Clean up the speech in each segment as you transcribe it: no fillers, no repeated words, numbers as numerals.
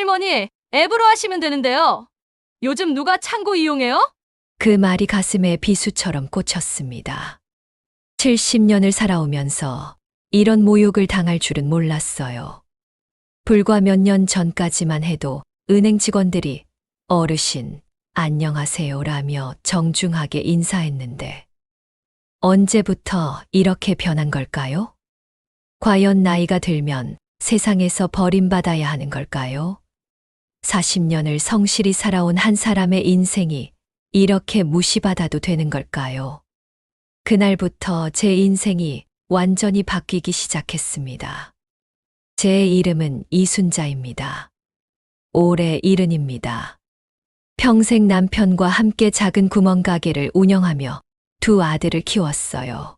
할머니, 앱으로 하시면 되는데요. 요즘 누가 창구 이용해요? 그 말이 가슴에 비수처럼 꽂혔습니다. 70년을 살아오면서 이런 모욕을 당할 줄은 몰랐어요. 불과 몇 년 전까지만 해도 은행 직원들이 어르신, 안녕하세요라며 정중하게 인사했는데 언제부터 이렇게 변한 걸까요? 과연 나이가 들면 세상에서 버림받아야 하는 걸까요? 40년을 성실히 살아온 한 사람의 인생이 이렇게 무시받아도 되는 걸까요? 그날부터 제 인생이 완전히 바뀌기 시작했습니다. 제 이름은 이순자입니다. 올해 70입니다. 평생 남편과 함께 작은 구멍가게를 운영하며 두 아들을 키웠어요.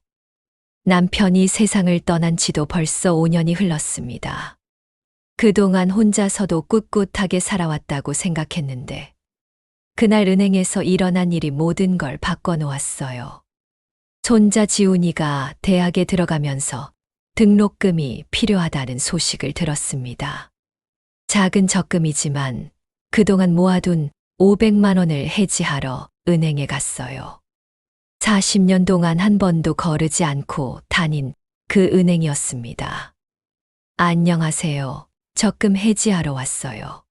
남편이 세상을 떠난 지도 벌써 5년이 흘렀습니다. 그동안 혼자서도 꿋꿋하게 살아왔다고 생각했는데 그날 은행에서 일어난 일이 모든 걸 바꿔놓았어요. 손자 지훈이가 대학에 들어가면서 등록금이 필요하다는 소식을 들었습니다. 작은 적금이지만 그동안 모아둔 500만 원을 해지하러 은행에 갔어요. 40년 동안 한 번도 거르지 않고 다닌 그 은행이었습니다. 안녕하세요. 적금 해지하러 왔어요.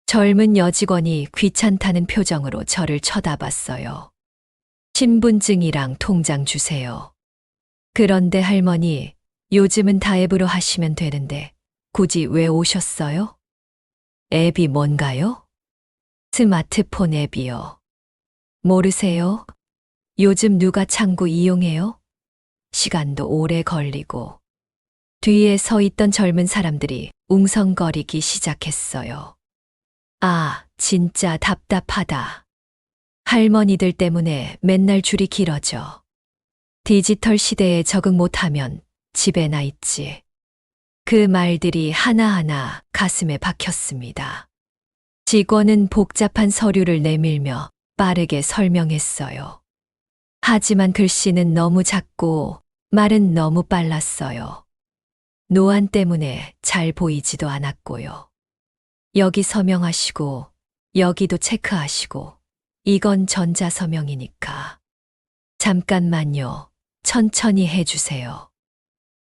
젊은 여직원이 귀찮다는 표정으로 저를 쳐다봤어요. 신분증이랑 통장 주세요. 그런데 할머니, 요즘은 다 앱으로 하시면 되는데 굳이 왜 오셨어요? 앱이 뭔가요? 스마트폰 앱이요. 모르세요? 요즘 누가 창구 이용해요? 시간도 오래 걸리고. 뒤에 서 있던 젊은 사람들이 웅성거리기 시작했어요. 아, 진짜 답답하다. 할머니들 때문에 맨날 줄이 길어져. 디지털 시대에 적응 못하면 집에나 있지. 그 말들이 하나하나 가슴에 박혔습니다. 직원은 복잡한 서류를 내밀며 빠르게 설명했어요. 하지만 글씨는 너무 작고 말은 너무 빨랐어요. 노안 때문에 잘 보이지도 않았고요. 여기 서명하시고 여기도 체크하시고 이건 전자서명이니까. 잠깐만요. 천천히 해주세요.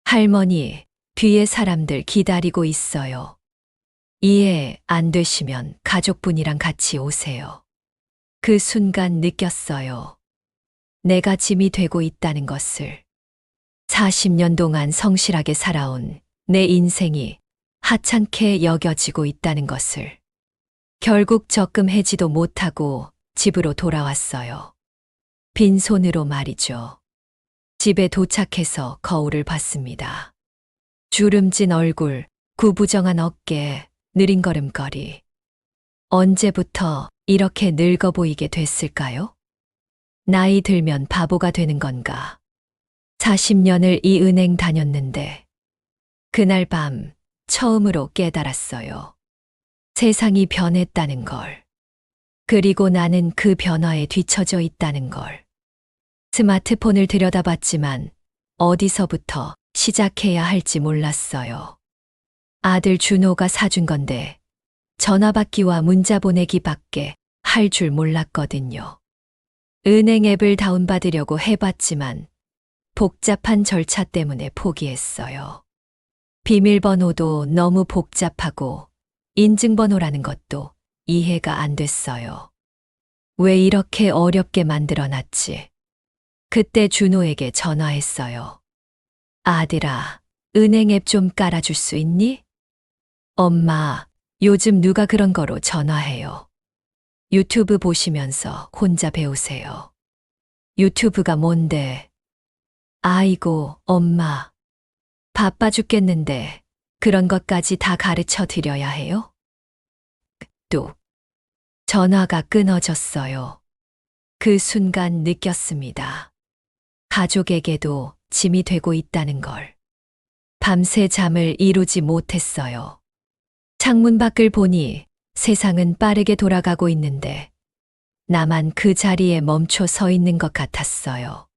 할머니, 뒤에 사람들 기다리고 있어요. 이해 안 되시면 가족분이랑 같이 오세요. 그 순간 느꼈어요. 내가 짐이 되고 있다는 것을. 40년 동안 성실하게 살아온 내 인생이 하찮게 여겨지고 있다는 것을. 결국 적금 해지도 못하고 집으로 돌아왔어요. 빈손으로 말이죠. 집에 도착해서 거울을 봤습니다. 주름진 얼굴, 구부정한 어깨, 느린 걸음걸이. 언제부터 이렇게 늙어 보이게 됐을까요? 나이 들면 바보가 되는 건가? 40년을 이 은행 다녔는데 그날 밤 처음으로 깨달았어요. 세상이 변했다는 걸. 그리고 나는 그 변화에 뒤처져 있다는 걸. 스마트폰을 들여다봤지만 어디서부터 시작해야 할지 몰랐어요. 아들 준호가 사준 건데 전화받기와 문자 보내기밖에 할 줄 몰랐거든요. 은행 앱을 다운받으려고 해봤지만 복잡한 절차 때문에 포기했어요. 비밀번호도 너무 복잡하고 인증번호라는 것도 이해가 안 됐어요. 왜 이렇게 어렵게 만들어놨지? 그때 준호에게 전화했어요. 아들아, 은행 앱 좀 깔아줄 수 있니? 엄마, 요즘 누가 그런 거로 전화해요. 유튜브 보시면서 혼자 배우세요. 유튜브가 뭔데? 아이고, 엄마. 바빠 죽겠는데 그런 것까지 다 가르쳐 드려야 해요? 뚝. 전화가 끊어졌어요. 그 순간 느꼈습니다. 가족에게도 짐이 되고 있다는 걸. 밤새 잠을 이루지 못했어요. 창문 밖을 보니 세상은 빠르게 돌아가고 있는데 나만 그 자리에 멈춰 서 있는 것 같았어요.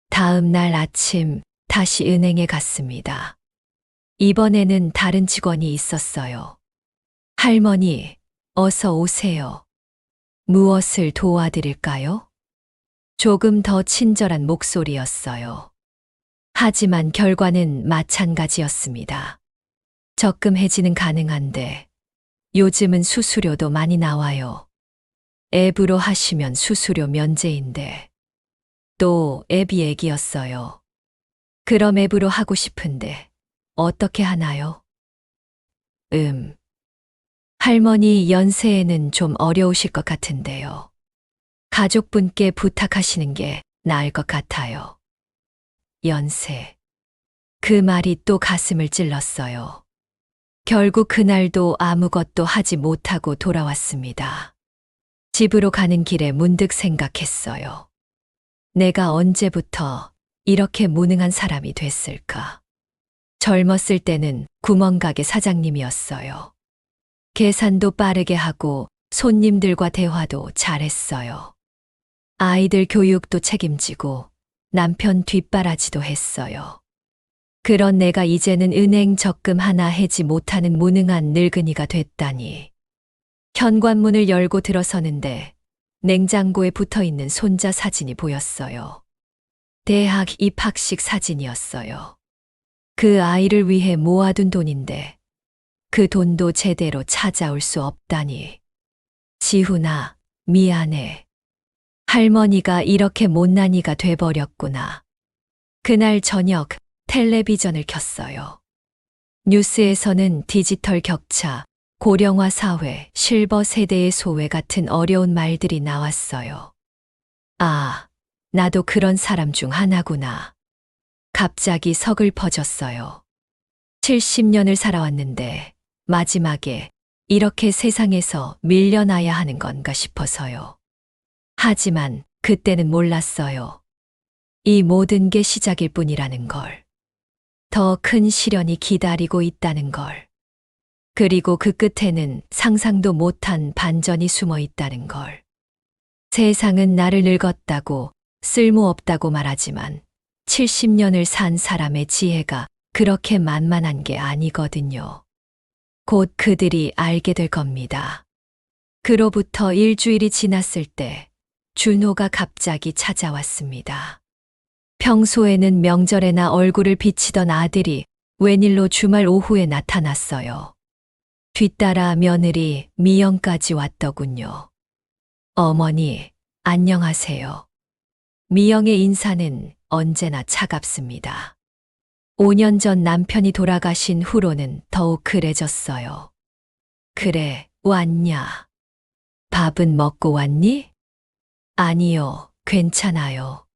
다음 날 아침 다시 은행에 갔습니다. 이번에는 다른 직원이 있었어요. 할머니, 어서 오세요. 무엇을 도와드릴까요? 조금 더 친절한 목소리였어요. 하지만 결과는 마찬가지였습니다. 적금해지는 가능한데 요즘은 수수료도 많이 나와요. 앱으로 하시면 수수료 면제인데 또 앱이 얘기였어요. 그럼 앱으로 하고 싶은데 어떻게 하나요? 할머니 연세에는 좀 어려우실 것 같은데요. 가족분께 부탁하시는 게 나을 것 같아요. 연세. 그 말이 또 가슴을 찔렀어요. 결국 그날도 아무것도 하지 못하고 돌아왔습니다. 집으로 가는 길에 문득 생각했어요. 내가 언제부터 이렇게 무능한 사람이 됐을까? 젊었을 때는 구멍가게 사장님이었어요. 계산도 빠르게 하고 손님들과 대화도 잘했어요. 아이들 교육도 책임지고 남편 뒷바라지도 했어요. 그런 내가 이제는 은행 적금 하나 해지 못하는 무능한 늙은이가 됐다니. 현관문을 열고 들어서는데 냉장고에 붙어 있는 손자 사진이 보였어요. 대학 입학식 사진이었어요. 그 아이를 위해 모아둔 돈인데 그 돈도 제대로 찾아올 수 없다니. 지훈아, 미안해. 할머니가 이렇게 못난이가 돼버렸구나. 그날 저녁 텔레비전을 켰어요. 뉴스에서는 디지털 격차, 고령화 사회, 실버 세대의 소외 같은 어려운 말들이 나왔어요. 아, 나도 그런 사람 중 하나구나. 갑자기 서글퍼졌어요. 70년을 살아왔는데 마지막에 이렇게 세상에서 밀려나야 하는 건가 싶어서요. 하지만 그때는 몰랐어요. 이 모든 게 시작일 뿐이라는 걸. 더 큰 시련이 기다리고 있다는 걸. 그리고 그 끝에는 상상도 못한 반전이 숨어 있다는 걸. 세상은 나를 늙었다고 쓸모없다고 말하지만 70년을 산 사람의 지혜가 그렇게 만만한 게 아니거든요. 곧 그들이 알게 될 겁니다. 그로부터 일주일이 지났을 때 준호가 갑자기 찾아왔습니다. 평소에는 명절에나 얼굴을 비치던 아들이 웬일로 주말 오후에 나타났어요. 뒤따라 며느리 미영까지 왔더군요. 어머니, 안녕하세요. 미영의 인사는 언제나 차갑습니다. 5년 전 남편이 돌아가신 후로는 더욱 그래졌어요. 그래, 왔냐? 밥은 먹고 왔니? 아니요, 괜찮아요.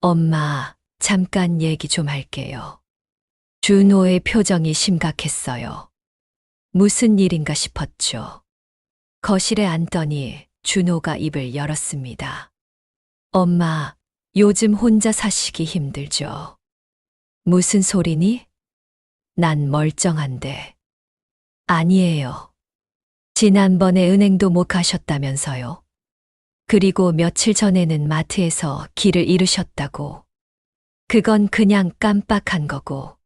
엄마, 잠깐 얘기 좀 할게요. 준호의 표정이 심각했어요. 무슨 일인가 싶었죠. 거실에 앉더니 준호가 입을 열었습니다. 엄마, 요즘 혼자 사시기 힘들죠? 무슨 소리니? 난 멀쩡한데. 아니에요. 지난번에 은행도 못 가셨다면서요. 그리고 며칠 전에는 마트에서 길을 잃으셨다고. 그건 그냥 깜빡한 거고.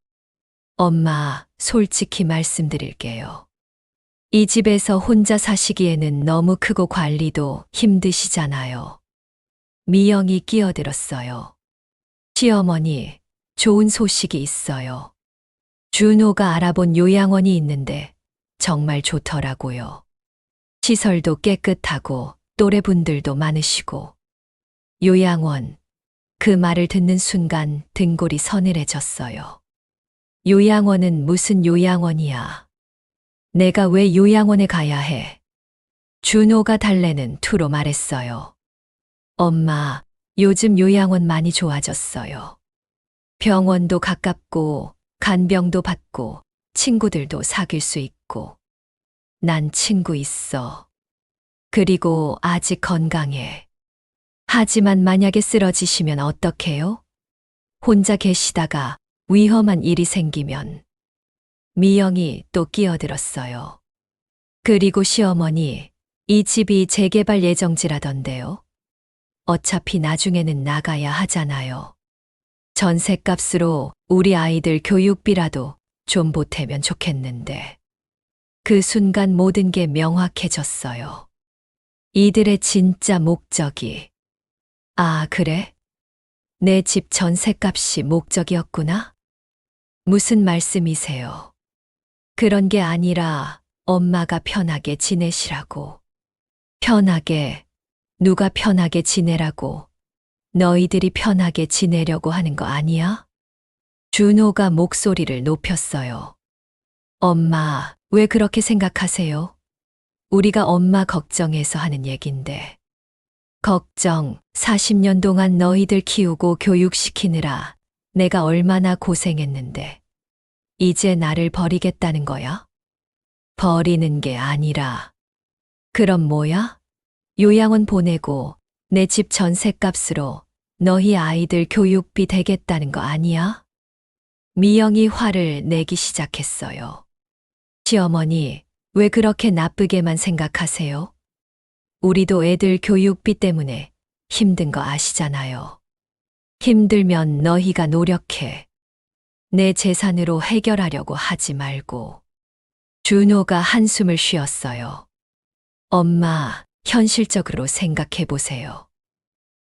엄마, 솔직히 말씀드릴게요. 이 집에서 혼자 사시기에는 너무 크고 관리도 힘드시잖아요. 미영이 끼어들었어요. 시어머니, 좋은 소식이 있어요. 준호가 알아본 요양원이 있는데 정말 좋더라고요. 시설도 깨끗하고 또래분들도 많으시고. 요양원, 그 말을 듣는 순간 등골이 서늘해졌어요. 요양원은 무슨 요양원이야? 내가 왜 요양원에 가야 해? 준호가 달래는 투로 말했어요. 엄마, 요즘 요양원 많이 좋아졌어요. 병원도 가깝고 간병도 받고 친구들도 사귈 수 있고. 난 친구 있어. 그리고 아직 건강해. 하지만 만약에 쓰러지시면 어떡해요? 혼자 계시다가 위험한 일이 생기면. 미영이 또 끼어들었어요. 그리고 시어머니, 이 집이 재개발 예정지라던데요. 어차피 나중에는 나가야 하잖아요. 전셋값으로 우리 아이들 교육비라도 좀 보태면 좋겠는데. 그 순간 모든 게 명확해졌어요. 이들의 진짜 목적이. 아, 그래? 내 집 전셋값이 목적이었구나? 무슨 말씀이세요? 그런 게 아니라 엄마가 편하게 지내시라고. 편하게, 누가 편하게 지내라고. 너희들이 편하게 지내려고 하는 거 아니야? 준호가 목소리를 높였어요. 엄마, 왜 그렇게 생각하세요? 우리가 엄마 걱정해서 하는 얘긴데. 걱정, 40년 동안 너희들 키우고 교육시키느라 내가 얼마나 고생했는데. 이제 나를 버리겠다는 거야? 버리는 게 아니라. 그럼 뭐야? 요양원 보내고 내 집 전셋값으로 너희 아이들 교육비 대겠다는 거 아니야? 미영이 화를 내기 시작했어요. 시어머니, 왜 그렇게 나쁘게만 생각하세요? 우리도 애들 교육비 때문에 힘든 거 아시잖아요. 힘들면 너희가 노력해. 내 재산으로 해결하려고 하지 말고. 준호가 한숨을 쉬었어요. 엄마, 현실적으로 생각해 보세요.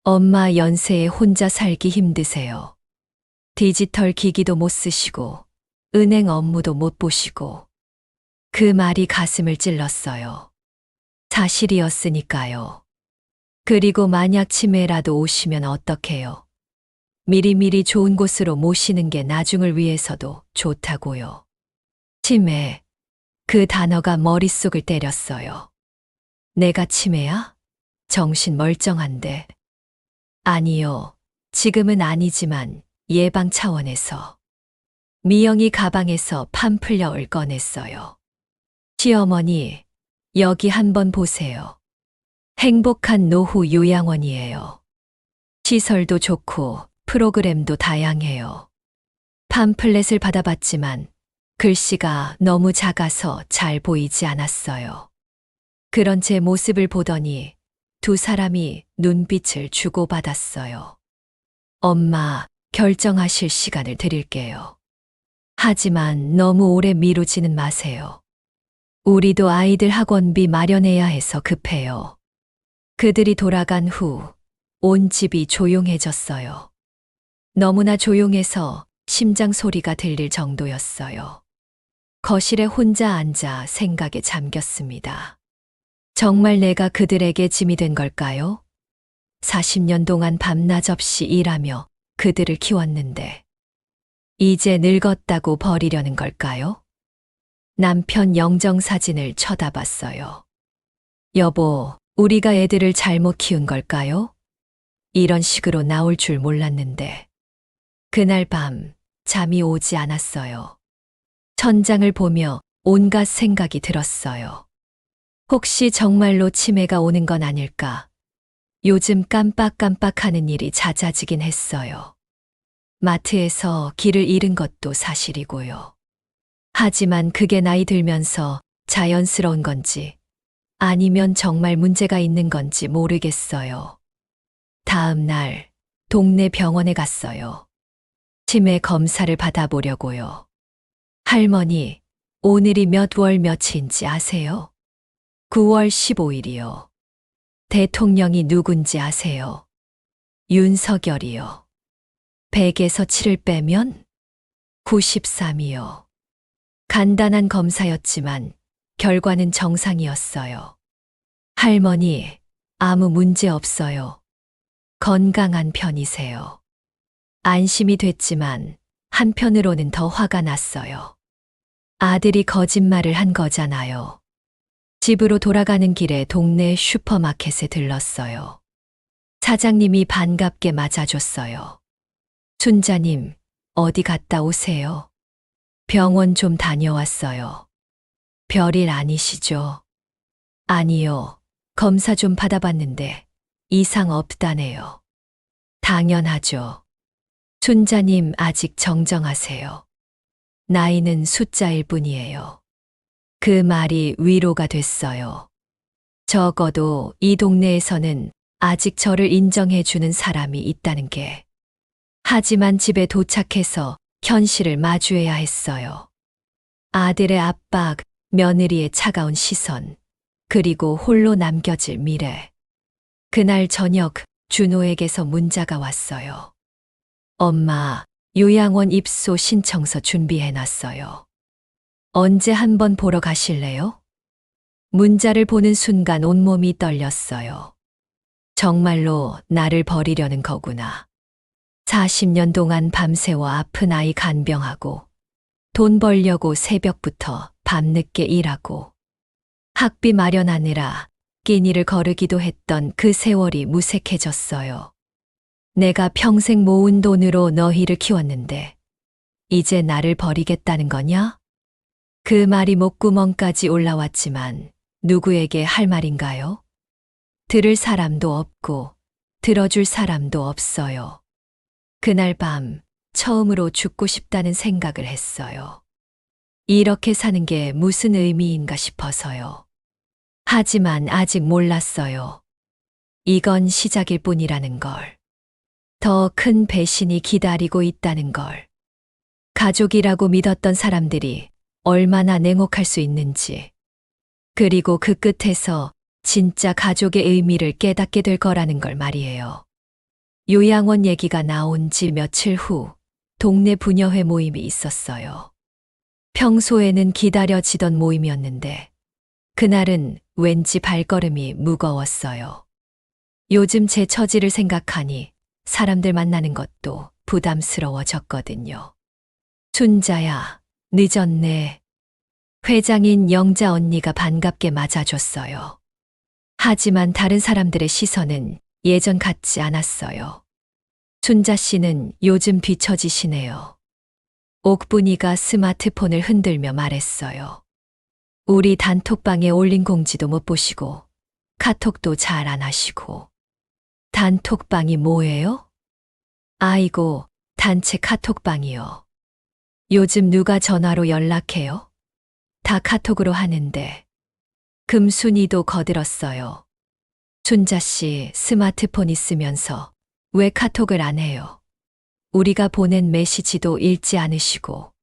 엄마 연세에 혼자 살기 힘드세요. 디지털 기기도 못 쓰시고, 은행 업무도 못 보시고. 그 말이 가슴을 찔렀어요. 사실이었으니까요. 그리고 만약 치매라도 오시면 어떡해요? 미리미리 좋은 곳으로 모시는 게 나중을 위해서도 좋다고요. 치매. 그 단어가 머릿속을 때렸어요. 내가 치매야? 정신 멀쩡한데. 아니요. 지금은 아니지만 예방 차원에서. 미영이 가방에서 팜플렛을 꺼냈어요. 시어머니, 여기 한번 보세요. 행복한 노후 요양원이에요. 시설도 좋고 프로그램도 다양해요. 팜플렛을 받아봤지만 글씨가 너무 작아서 잘 보이지 않았어요. 그런 제 모습을 보더니 두 사람이 눈빛을 주고받았어요. 엄마, 결정하실 시간을 드릴게요. 하지만 너무 오래 미루지는 마세요. 우리도 아이들 학원비 마련해야 해서 급해요. 그들이 돌아간 후 온 집이 조용해졌어요. 너무나 조용해서 심장 소리가 들릴 정도였어요. 거실에 혼자 앉아 생각에 잠겼습니다. 정말 내가 그들에게 짐이 된 걸까요? 40년 동안 밤낮 없이 일하며 그들을 키웠는데 이제 늙었다고 버리려는 걸까요? 남편 영정사진을 쳐다봤어요. 여보, 우리가 애들을 잘못 키운 걸까요? 이런 식으로 나올 줄 몰랐는데. 그날 밤 잠이 오지 않았어요. 천장을 보며 온갖 생각이 들었어요. 혹시 정말로 치매가 오는 건 아닐까? 요즘 깜빡깜빡하는 일이 잦아지긴 했어요. 마트에서 길을 잃은 것도 사실이고요. 하지만 그게 나이 들면서 자연스러운 건지 아니면 정말 문제가 있는 건지 모르겠어요. 다음 날 동네 병원에 갔어요. 치매 검사를 받아보려고요. 할머니, 오늘이 몇 월 며칠인지 아세요? 9월 15일이요. 대통령이 누군지 아세요? 윤석열이요. 100에서 7을 빼면 93이요. 간단한 검사였지만 결과는 정상이었어요. 할머니, 아무 문제 없어요. 건강한 편이세요. 안심이 됐지만 한편으로는 더 화가 났어요. 아들이 거짓말을 한 거잖아요. 집으로 돌아가는 길에 동네 슈퍼마켓에 들렀어요. 사장님이 반갑게 맞아줬어요. 순자님, 어디 갔다 오세요? 병원 좀 다녀왔어요. 별일 아니시죠? 아니요. 검사 좀 받아봤는데 이상 없다네요. 당연하죠. 순자님 아직 정정하세요. 나이는 숫자일 뿐이에요. 그 말이 위로가 됐어요. 적어도 이 동네에서는 아직 저를 인정해 주는 사람이 있다는 게. 하지만 집에 도착해서 현실을 마주해야 했어요. 아들의 압박, 며느리의 차가운 시선, 그리고 홀로 남겨질 미래. 그날 저녁 준호에게서 문자가 왔어요. 엄마, 요양원 입소 신청서 준비해놨어요. 언제 한번 보러 가실래요? 문자를 보는 순간 온몸이 떨렸어요. 정말로 나를 버리려는 거구나. 40년 동안 밤새워 아픈 아이 간병하고 돈 벌려고 새벽부터 밤늦게 일하고 학비 마련하느라 끼니를 거르기도 했던 그 세월이 무색해졌어요. 내가 평생 모은 돈으로 너희를 키웠는데 이제 나를 버리겠다는 거냐? 그 말이 목구멍까지 올라왔지만 누구에게 할 말인가요? 들을 사람도 없고 들어줄 사람도 없어요. 그날 밤 처음으로 죽고 싶다는 생각을 했어요. 이렇게 사는 게 무슨 의미인가 싶어서요. 하지만 아직 몰랐어요. 이건 시작일 뿐이라는 걸. 더 큰 배신이 기다리고 있다는 걸. 가족이라고 믿었던 사람들이 얼마나 냉혹할 수 있는지. 그리고 그 끝에서 진짜 가족의 의미를 깨닫게 될 거라는 걸 말이에요. 요양원 얘기가 나온 지 며칠 후 동네 부녀회 모임이 있었어요. 평소에는 기다려지던 모임이었는데 그날은 왠지 발걸음이 무거웠어요. 요즘 제 처지를 생각하니 사람들 만나는 것도 부담스러워졌거든요. 순자야, 늦었네. 회장인 영자 언니가 반갑게 맞아줬어요. 하지만 다른 사람들의 시선은 예전 같지 않았어요. 순자 씨는 요즘 뒤처지시네요. 옥분이가 스마트폰을 흔들며 말했어요. 우리 단톡방에 올린 공지도 못 보시고 카톡도 잘 안 하시고. 단톡방이 뭐예요? 아이고, 단체 카톡방이요. 요즘 누가 전화로 연락해요? 다 카톡으로 하는데. 금순이도 거들었어요. 순자 씨 스마트폰 있으면서 왜 카톡을 안 해요? 우리가 보낸 메시지도 읽지 않으시고.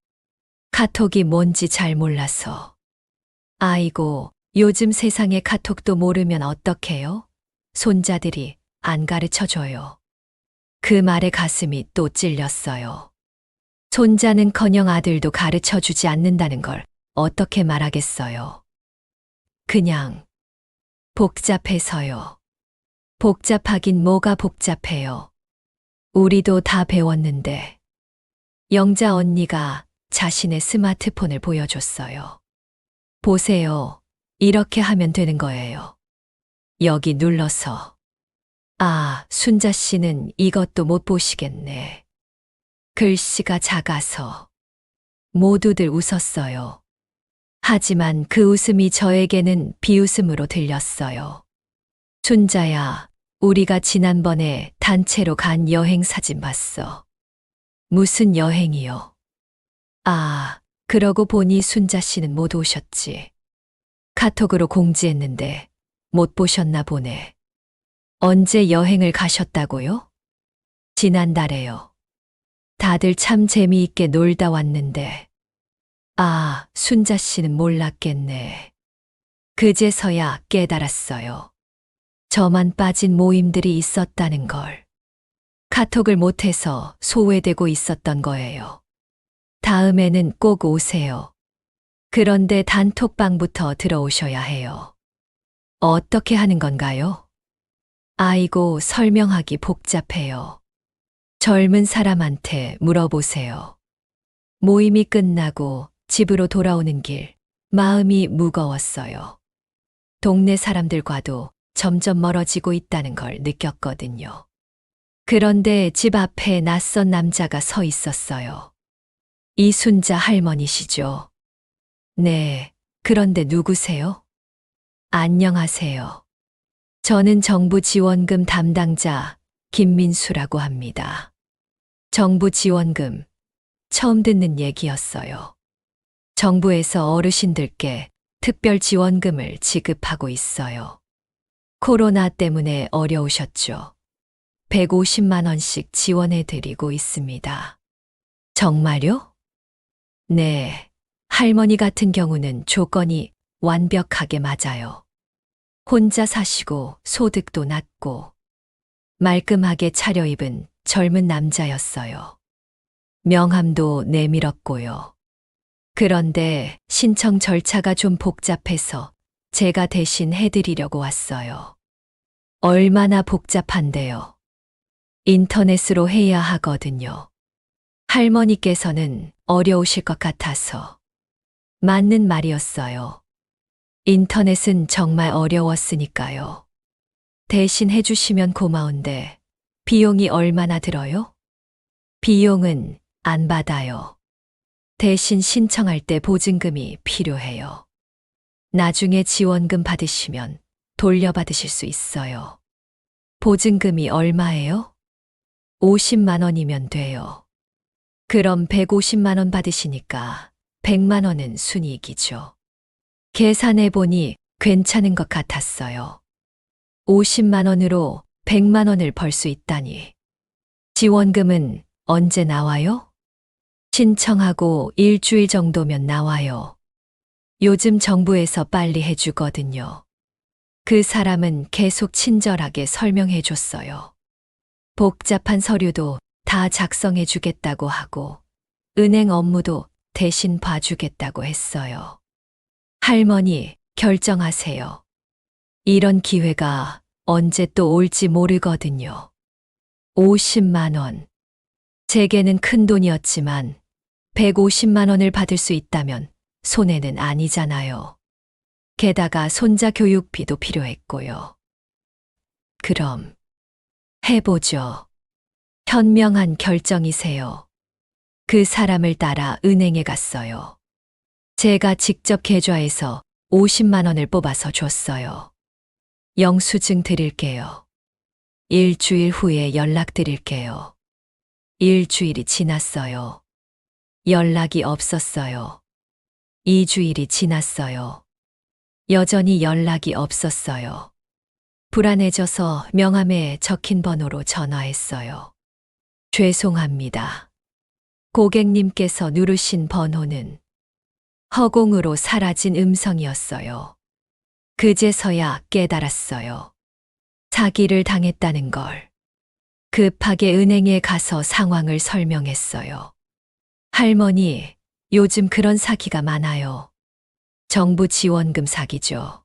카톡이 뭔지 잘 몰라서. 아이고, 요즘 세상에 카톡도 모르면 어떡해요? 손자들이 안 가르쳐줘요. 그 말에 가슴이 또 찔렸어요. 손자는커녕 아들도 가르쳐주지 않는다는 걸 어떻게 말하겠어요. 그냥 복잡해서요. 복잡하긴 뭐가 복잡해요. 우리도 다 배웠는데. 영자 언니가 자신의 스마트폰을 보여줬어요. 보세요. 이렇게 하면 되는 거예요. 여기 눌러서. 아, 순자 씨는 이것도 못 보시겠네. 글씨가 작아서. 모두들 웃었어요. 하지만 그 웃음이 저에게는 비웃음으로 들렸어요. 순자야, 우리가 지난번에 단체로 간 여행 사진 봤어. 무슨 여행이요? 아, 그러고 보니 순자 씨는 못 오셨지. 카톡으로 공지했는데 못 보셨나 보네. 언제 여행을 가셨다고요? 지난달에요. 다들 참 재미있게 놀다 왔는데. 아, 순자 씨는 몰랐겠네. 그제서야 깨달았어요. 저만 빠진 모임들이 있었다는 걸. 카톡을 못해서 소외되고 있었던 거예요. 다음에는 꼭 오세요. 그런데 단톡방부터 들어오셔야 해요. 어떻게 하는 건가요? 아이고, 설명하기 복잡해요. 젊은 사람한테 물어보세요. 모임이 끝나고 집으로 돌아오는 길, 마음이 무거웠어요. 동네 사람들과도 점점 멀어지고 있다는 걸 느꼈거든요. 그런데 집 앞에 낯선 남자가 서 있었어요. 이순자 할머니시죠? 네, 그런데 누구세요? 안녕하세요. 저는 정부 지원금 담당자 김민수라고 합니다. 정부 지원금, 처음 듣는 얘기였어요. 정부에서 어르신들께 특별 지원금을 지급하고 있어요. 코로나 때문에 어려우셨죠? 150만 원씩 지원해 드리고 있습니다. 정말요? 네. 할머니 같은 경우는 조건이 완벽하게 맞아요. 혼자 사시고 소득도 낮고 말끔하게 차려입은 젊은 남자였어요. 명함도 내밀었고요. 그런데 신청 절차가 좀 복잡해서 제가 대신 해드리려고 왔어요. 얼마나 복잡한데요. 인터넷으로 해야 하거든요. 할머니께서는 어려우실 것 같아서. 맞는 말이었어요. 인터넷은 정말 어려웠으니까요. 대신 해주시면 고마운데 비용이 얼마나 들어요? 비용은 안 받아요. 대신 신청할 때 보증금이 필요해요. 나중에 지원금 받으시면 돌려받으실 수 있어요. 보증금이 얼마예요? 50만 원이면 돼요. 그럼 150만 원 받으시니까 100만 원은 순이익이죠. 계산해 보니 괜찮은 것 같았어요. 50만 원으로 100만 원을 벌 수 있다니. 지원금은 언제 나와요? 신청하고 일주일 정도면 나와요. 요즘 정부에서 빨리 해주거든요. 그 사람은 계속 친절하게 설명해 줬어요. 복잡한 서류도 다 작성해 주겠다고 하고 은행 업무도 대신 봐주겠다고 했어요. 할머니, 결정하세요. 이런 기회가 언제 또 올지 모르거든요. 50만 원. 제게는 큰 돈이었지만 150만 원을 받을 수 있다면 손해는 아니잖아요. 게다가 손자 교육비도 필요했고요. 그럼 해보죠. 현명한 결정이세요. 그 사람을 따라 은행에 갔어요. 제가 직접 계좌에서 50만 원을 뽑아서 줬어요. 영수증 드릴게요. 일주일 후에 연락드릴게요. 일주일이 지났어요. 연락이 없었어요. 2주일이 지났어요. 여전히 연락이 없었어요. 불안해져서 명함에 적힌 번호로 전화했어요. 죄송합니다. 고객님께서 누르신 번호는 허공으로 사라진 음성이었어요. 그제서야 깨달았어요. 사기를 당했다는 걸. 급하게 은행에 가서 상황을 설명했어요. 할머니, 요즘 그런 사기가 많아요. 정부 지원금 사기죠.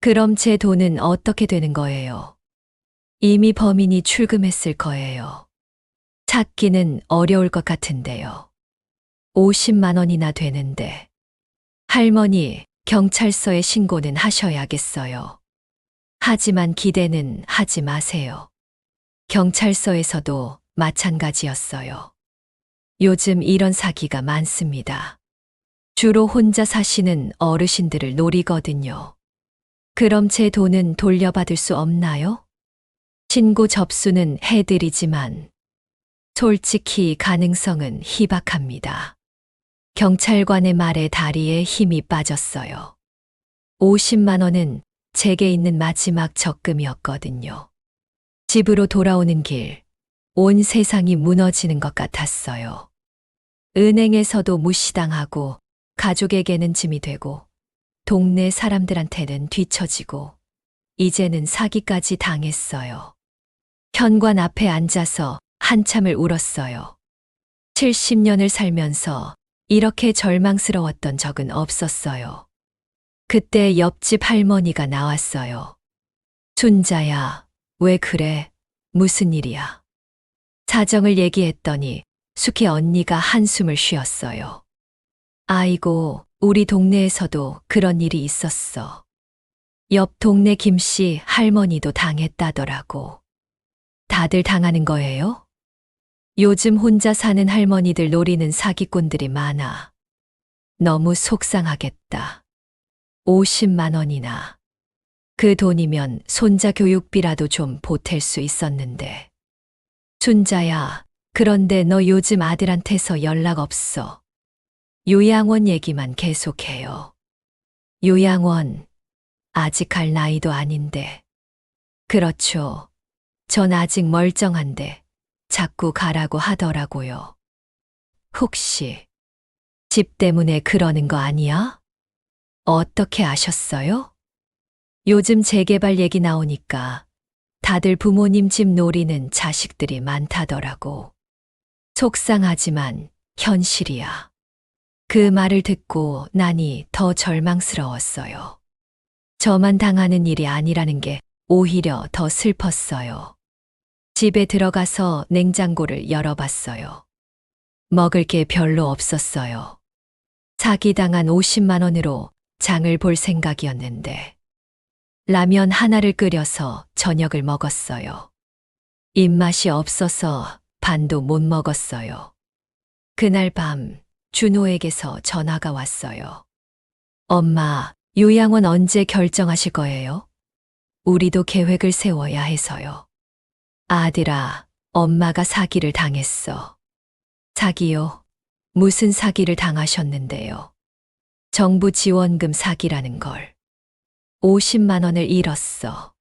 그럼 제 돈은 어떻게 되는 거예요? 이미 범인이 출금했을 거예요. 찾기는 어려울 것 같은데요. 50만 원이나 되는데. 할머니, 경찰서에 신고는 하셔야겠어요. 하지만 기대는 하지 마세요. 경찰서에서도 마찬가지였어요. 요즘 이런 사기가 많습니다. 주로 혼자 사시는 어르신들을 노리거든요. 그럼 제 돈은 돌려받을 수 없나요? 신고 접수는 해드리지만 솔직히 가능성은 희박합니다. 경찰관의 말에 다리에 힘이 빠졌어요. 50만 원은 제게 있는 마지막 적금이었거든요. 집으로 돌아오는 길, 온 세상이 무너지는 것 같았어요. 은행에서도 무시당하고 가족에게는 짐이 되고 동네 사람들한테는 뒤처지고 이제는 사기까지 당했어요. 현관 앞에 앉아서 한참을 울었어요. 70년을 살면서 이렇게 절망스러웠던 적은 없었어요. 그때 옆집 할머니가 나왔어요. 순자야, 왜 그래? 무슨 일이야? 사정을 얘기했더니 숙희 언니가 한숨을 쉬었어요. 아이고, 우리 동네에서도 그런 일이 있었어. 옆 동네 김씨 할머니도 당했다더라고. 다들 당하는 거예요? 요즘 혼자 사는 할머니들 노리는 사기꾼들이 많아. 너무 속상하겠다. 50만 원이나. 그 돈이면 손자 교육비라도 좀 보탤 수 있었는데. 순자야, 그런데 너 요즘 아들한테서 연락 없어. 요양원 얘기만 계속해요. 요양원, 아직 갈 나이도 아닌데. 그렇죠. 전 아직 멀쩡한데 자꾸 가라고 하더라고요. 혹시 집 때문에 그러는 거 아니야? 어떻게 아셨어요? 요즘 재개발 얘기 나오니까 다들 부모님 집 노리는 자식들이 많다더라고. 속상하지만 현실이야. 그 말을 듣고 나니 더 절망스러웠어요. 저만 당하는 일이 아니라는 게 오히려 더 슬펐어요. 집에 들어가서 냉장고를 열어봤어요. 먹을 게 별로 없었어요. 사기당한 50만 원으로 장을 볼 생각이었는데 라면 하나를 끓여서 저녁을 먹었어요. 입맛이 없어서 반도 못 먹었어요. 그날 밤 준호에게서 전화가 왔어요. 엄마, 요양원 언제 결정하실 거예요? 우리도 계획을 세워야 해서요. 아들아, 엄마가 사기를 당했어. 사기요? 무슨 사기를 당하셨는데요? 정부 지원금 사기라는 걸. 50만 원을 잃었어.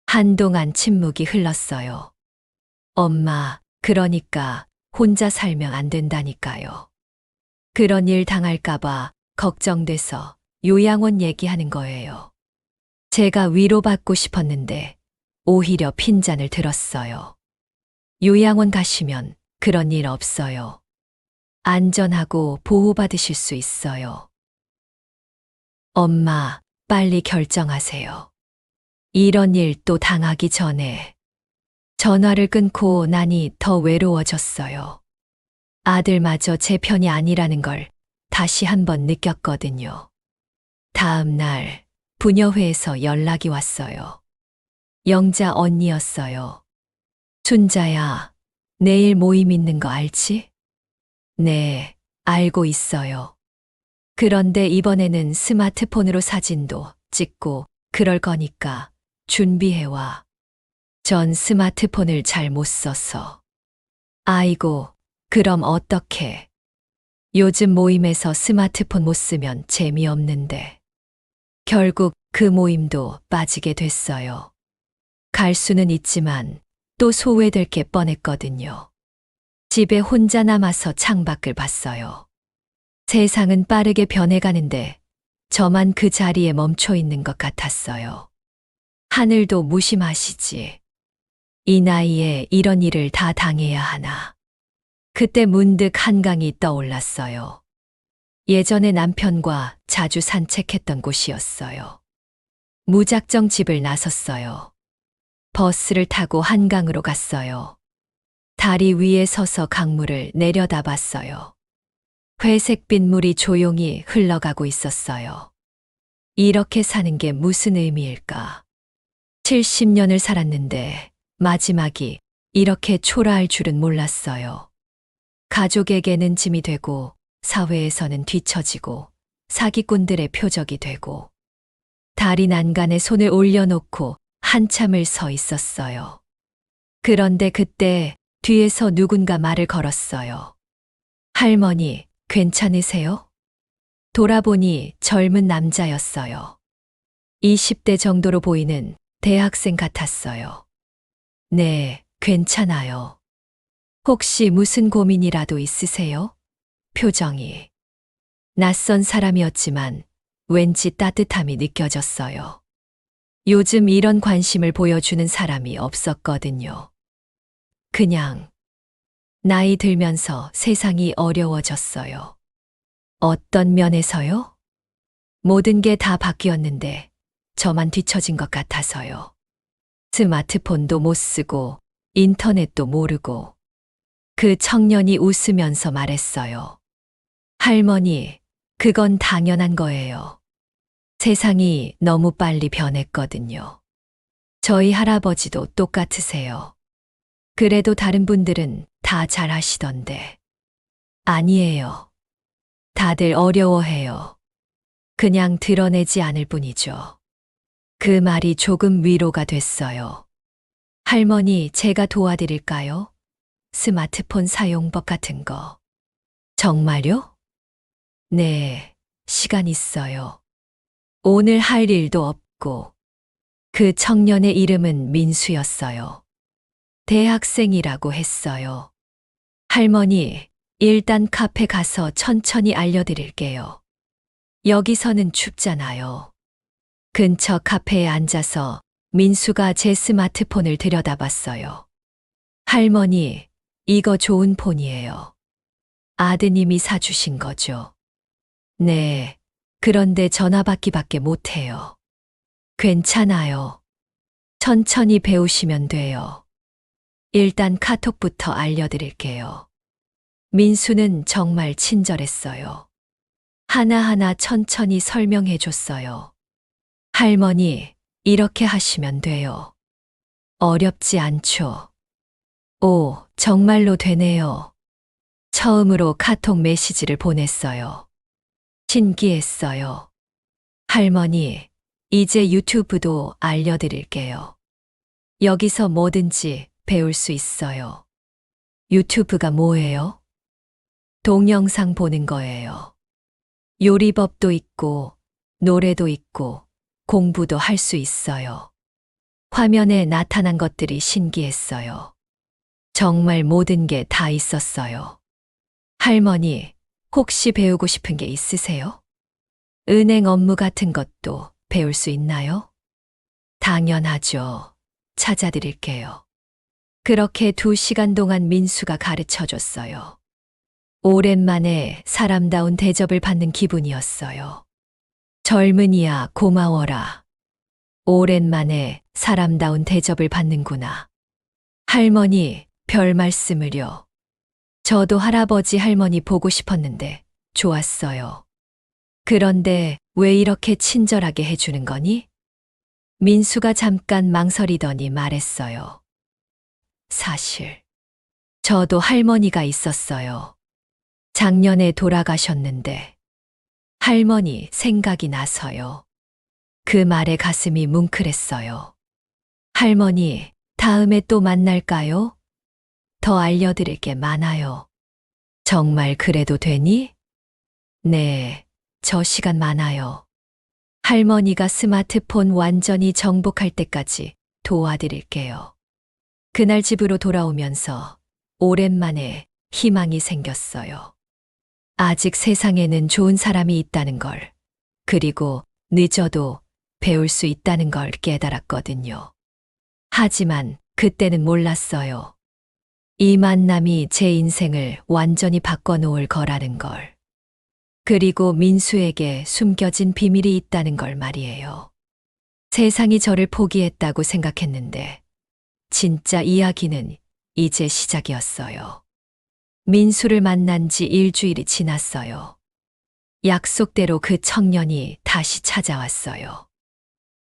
한동안 침묵이 흘렀어요. 엄마, 그러니까 혼자 살면 안 된다니까요. 그런 일 당할까봐 걱정돼서 요양원 얘기하는 거예요. 제가 위로받고 싶었는데 오히려 핀잔을 들었어요. 요양원 가시면 그런 일 없어요. 안전하고 보호받으실 수 있어요. 엄마, 빨리 결정하세요. 이런 일 또 당하기 전에. 전화를 끊고 나니 더 외로워졌어요. 아들마저 제 편이 아니라는 걸 다시 한번 느꼈거든요. 다음 날 부녀회에서 연락이 왔어요. 영자 언니였어요. 순자야, 내일 모임 있는 거 알지? 네, 알고 있어요. 그런데 이번에는 스마트폰으로 사진도 찍고 그럴 거니까 준비해와. 전 스마트폰을 잘 못 써서. 아이고, 그럼 어떡해. 요즘 모임에서 스마트폰 못 쓰면 재미없는데. 결국 그 모임도 빠지게 됐어요. 갈 수는 있지만 또 소외될 게 뻔했거든요. 집에 혼자 남아서 창밖을 봤어요. 세상은 빠르게 변해가는데 저만 그 자리에 멈춰 있는 것 같았어요. 하늘도 무심하시지. 이 나이에 이런 일을 다 당해야 하나. 그때 문득 한강이 떠올랐어요. 예전에 남편과 자주 산책했던 곳이었어요. 무작정 집을 나섰어요. 버스를 타고 한강으로 갔어요. 다리 위에 서서 강물을 내려다봤어요. 회색빛 물이 조용히 흘러가고 있었어요. 이렇게 사는 게 무슨 의미일까? 70년을 살았는데 마지막이 이렇게 초라할 줄은 몰랐어요. 가족에게는 짐이 되고 사회에서는 뒤처지고 사기꾼들의 표적이 되고 다리 난간에 손을 올려놓고 한참을 서 있었어요. 그런데 그때 뒤에서 누군가 말을 걸었어요. 할머니, 괜찮으세요? 돌아보니 젊은 남자였어요. 20대 정도로 보이는 대학생 같았어요. 네, 괜찮아요. 혹시 무슨 고민이라도 있으세요? 표정이. 낯선 사람이었지만 왠지 따뜻함이 느껴졌어요. 요즘 이런 관심을 보여주는 사람이 없었거든요. 그냥 나이 들면서 세상이 어려워졌어요. 어떤 면에서요? 모든 게 다 바뀌었는데 저만 뒤처진 것 같아서요. 스마트폰도 못 쓰고 인터넷도 모르고. 그 청년이 웃으면서 말했어요. 할머니, 그건 당연한 거예요. 세상이 너무 빨리 변했거든요. 저희 할아버지도 똑같으세요. 그래도 다른 분들은 다 잘하시던데. 아니에요. 다들 어려워해요. 그냥 드러내지 않을 뿐이죠. 그 말이 조금 위로가 됐어요. 할머니, 제가 도와드릴까요? 스마트폰 사용법 같은 거. 정말요? 네, 시간 있어요. 오늘 할 일도 없고. 그 청년의 이름은 민수였어요. 대학생이라고 했어요. 할머니, 일단 카페 가서 천천히 알려드릴게요. 여기서는 춥잖아요. 근처 카페에 앉아서 민수가 제 스마트폰을 들여다봤어요. 할머니, 이거 좋은 폰이에요. 아드님이 사주신 거죠. 네. 그런데 전화 받기밖에 못해요. 괜찮아요. 천천히 배우시면 돼요. 일단 카톡부터 알려드릴게요. 민수는 정말 친절했어요. 하나하나 천천히 설명해 줬어요. 할머니, 이렇게 하시면 돼요. 어렵지 않죠? 오, 정말로 되네요. 처음으로 카톡 메시지를 보냈어요. 신기했어요. 할머니, 이제 유튜브도 알려드릴게요. 여기서 뭐든지 배울 수 있어요. 유튜브가 뭐예요? 동영상 보는 거예요. 요리법도 있고, 노래도 있고, 공부도 할 수 있어요. 화면에 나타난 것들이 신기했어요. 정말 모든 게 다 있었어요. 할머니, 혹시 배우고 싶은 게 있으세요? 은행 업무 같은 것도 배울 수 있나요? 당연하죠. 찾아드릴게요. 그렇게 2시간 동안 민수가 가르쳐 줬어요. 오랜만에 사람다운 대접을 받는 기분이었어요. 젊은이야, 고마워라. 오랜만에 사람다운 대접을 받는구나. 할머니, 별 말씀을요. 저도 할아버지 할머니 보고 싶었는데 좋았어요. 그런데 왜 이렇게 친절하게 해주는 거니? 민수가 잠깐 망설이더니 말했어요. 사실, 저도 할머니가 있었어요. 작년에 돌아가셨는데, 할머니 생각이 나서요. 그 말에 가슴이 뭉클했어요. 할머니, 다음에 또 만날까요? 더 알려드릴 게 많아요. 정말 그래도 되니? 네, 저 시간 많아요. 할머니가 스마트폰 완전히 정복할 때까지 도와드릴게요. 그날 집으로 돌아오면서 오랜만에 희망이 생겼어요. 아직 세상에는 좋은 사람이 있다는 걸, 그리고 늦어도 배울 수 있다는 걸 깨달았거든요. 하지만 그때는 몰랐어요. 이 만남이 제 인생을 완전히 바꿔놓을 거라는 걸. 그리고 민수에게 숨겨진 비밀이 있다는 걸 말이에요. 세상이 저를 포기했다고 생각했는데, 진짜 이야기는 이제 시작이었어요. 민수를 만난 지 일주일이 지났어요. 약속대로 그 청년이 다시 찾아왔어요.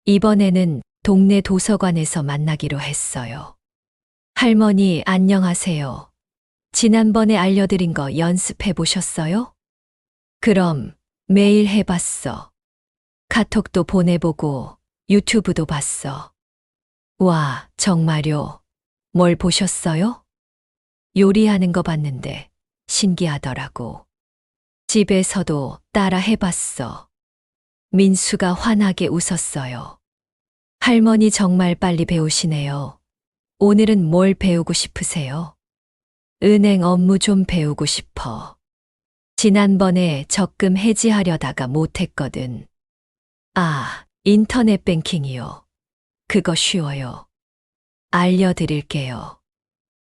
이번에는 동네 도서관에서 만나기로 했어요. 할머니, 안녕하세요. 지난번에 알려드린 거 연습해 보셨어요? 그럼 매일 해봤어. 카톡도 보내보고 유튜브도 봤어. 와, 정말요? 뭘 보셨어요? 요리하는 거 봤는데 신기하더라고. 집에서도 따라 해봤어. 민수가 환하게 웃었어요. 할머니 정말 빨리 배우시네요. 오늘은 뭘 배우고 싶으세요? 은행 업무 좀 배우고 싶어. 지난번에 적금 해지하려다가 못했거든. 아, 인터넷 뱅킹이요. 그거 쉬워요. 알려드릴게요.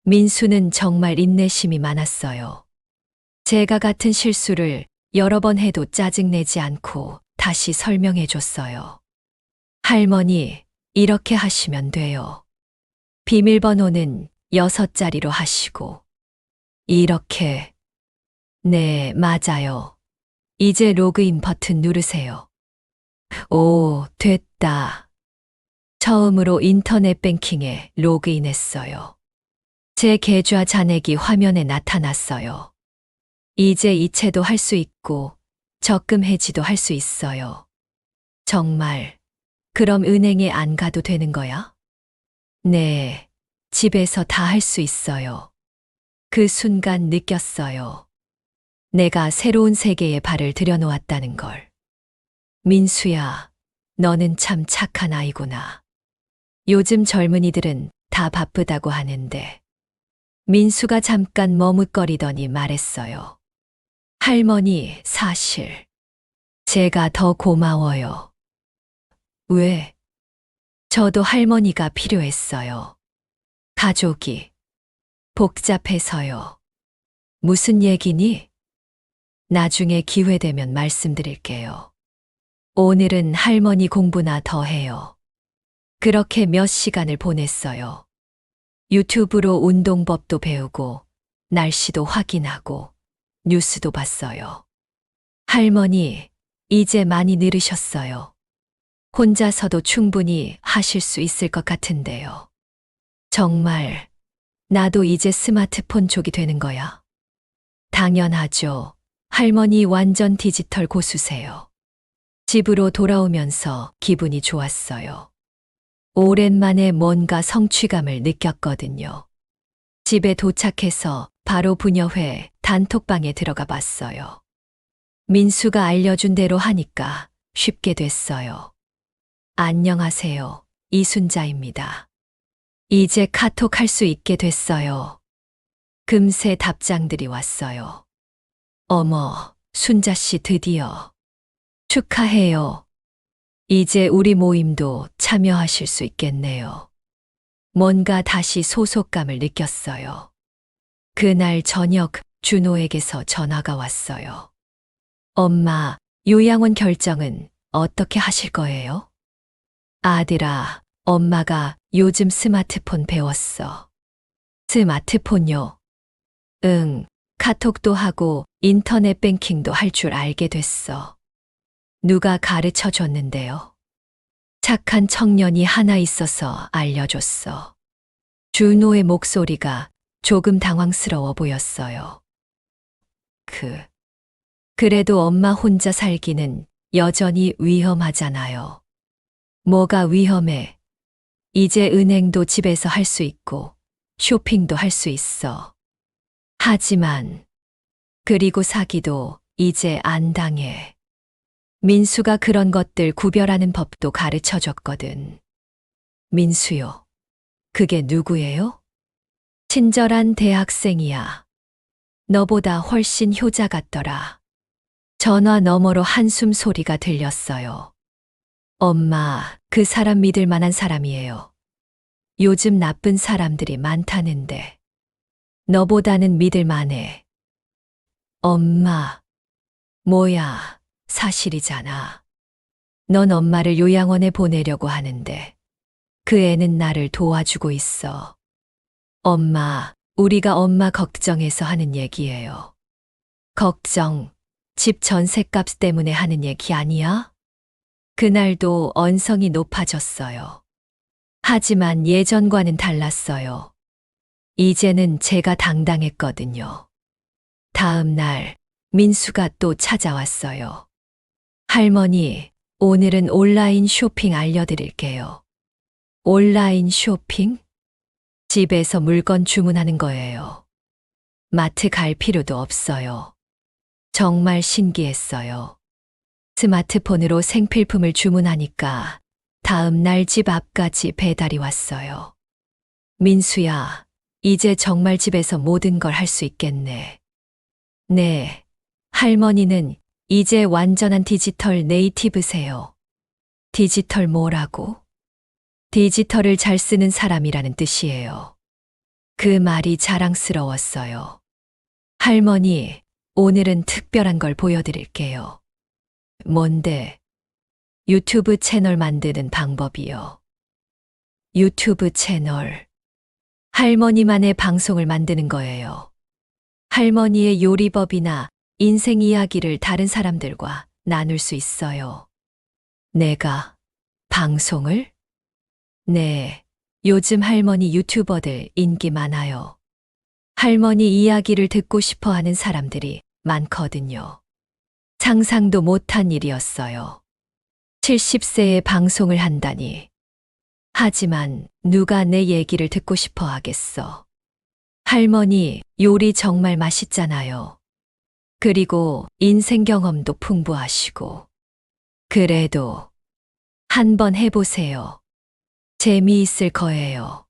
민수는 정말 인내심이 많았어요. 제가 같은 실수를 여러 번 해도 짜증내지 않고 다시 설명해 줬어요. 할머니, 이렇게 하시면 돼요. 비밀번호는 6자리로 하시고. 이렇게. 네, 맞아요. 이제 로그인 버튼 누르세요. 오, 됐다. 처음으로 인터넷 뱅킹에 로그인했어요. 제 계좌 잔액이 화면에 나타났어요. 이제 이체도 할 수 있고 적금 해지도 할 수 있어요. 정말, 그럼 은행에 안 가도 되는 거야? 네, 집에서 다 할 수 있어요. 그 순간 느꼈어요. 내가 새로운 세계에 발을 들여놓았다는 걸. 민수야, 너는 참 착한 아이구나. 요즘 젊은이들은 다 바쁘다고 하는데 민수가 잠깐 머뭇거리더니 말했어요. 할머니, 사실 제가 더 고마워요. 왜? 저도 할머니가 필요했어요. 가족이 복잡해서요. 무슨 얘기니? 나중에 기회 되면 말씀드릴게요. 오늘은 할머니 공부나 더 해요. 그렇게 몇 시간을 보냈어요. 유튜브로 운동법도 배우고, 날씨도 확인하고, 뉴스도 봤어요. 할머니, 이제 많이 늘으셨어요. 혼자서도 충분히 하실 수 있을 것 같은데요. 정말, 나도 이제 스마트폰 족이 되는 거야. 당연하죠. 할머니 완전 디지털 고수세요. 집으로 돌아오면서 기분이 좋았어요. 오랜만에 뭔가 성취감을 느꼈거든요. 집에 도착해서 바로 부녀회 단톡방에 들어가 봤어요. 민수가 알려준 대로 하니까 쉽게 됐어요. 안녕하세요. 이순자입니다. 이제 카톡 할 수 있게 됐어요. 금세 답장들이 왔어요. 어머, 순자 씨 드디어. 축하해요. 이제 우리 모임도 참여하실 수 있겠네요. 뭔가 다시 소속감을 느꼈어요. 그날 저녁 준호에게서 전화가 왔어요. 엄마, 요양원 결정은 어떻게 하실 거예요? 아들아, 엄마가 요즘 스마트폰 배웠어. 스마트폰요? 응, 카톡도 하고 인터넷 뱅킹도 할 줄 알게 됐어. 누가 가르쳐 줬는데요? 착한 청년이 하나 있어서 알려줬어. 준호의 목소리가 조금 당황스러워 보였어요. 그래도 엄마 혼자 살기는 여전히 위험하잖아요. 뭐가 위험해? 이제 은행도 집에서 할 수 있고 쇼핑도 할 수 있어. 하지만 그리고 사기도 이제 안 당해. 민수가 그런 것들 구별하는 법도 가르쳐 줬거든. 민수요. 그게 누구예요? 친절한 대학생이야. 너보다 훨씬 효자 같더라. 전화 너머로 한숨 소리가 들렸어요. 엄마, 그 사람 믿을 만한 사람이에요. 요즘 나쁜 사람들이 많다는데. 너보다는 믿을 만해. 엄마, 뭐야, 사실이잖아. 넌 엄마를 요양원에 보내려고 하는데 그 애는 나를 도와주고 있어. 엄마, 우리가 엄마 걱정해서 하는 얘기예요. 걱정, 집 전셋값 때문에 하는 얘기 아니야? 그날도 언성이 높아졌어요. 하지만 예전과는 달랐어요. 이제는 제가 당당했거든요. 다음 날 민수가 또 찾아왔어요. 할머니, 오늘은 온라인 쇼핑 알려드릴게요. 온라인 쇼핑? 집에서 물건 주문하는 거예요. 마트 갈 필요도 없어요. 정말 신기했어요. 스마트폰으로 생필품을 주문하니까 다음 날 집 앞까지 배달이 왔어요. 민수야, 이제 정말 집에서 모든 걸 할 수 있겠네. 네, 할머니는 이제 완전한 디지털 네이티브세요. 디지털 뭐라고? 디지털을 잘 쓰는 사람이라는 뜻이에요. 그 말이 자랑스러웠어요. 할머니, 오늘은 특별한 걸 보여드릴게요. 뭔데? 유튜브 채널 만드는 방법이요. 유튜브 채널. 할머니만의 방송을 만드는 거예요. 할머니의 요리법이나 인생 이야기를 다른 사람들과 나눌 수 있어요. 내가 방송을? 네, 요즘 할머니 유튜버들 인기 많아요. 할머니 이야기를 듣고 싶어 하는 사람들이 많거든요. 상상도 못한 일이었어요. 70세에 방송을 한다니. 하지만 누가 내 얘기를 듣고 싶어 하겠어. 할머니 요리 정말 맛있잖아요. 그리고 인생 경험도 풍부하시고. 그래도 한번 해보세요. 재미있을 거예요.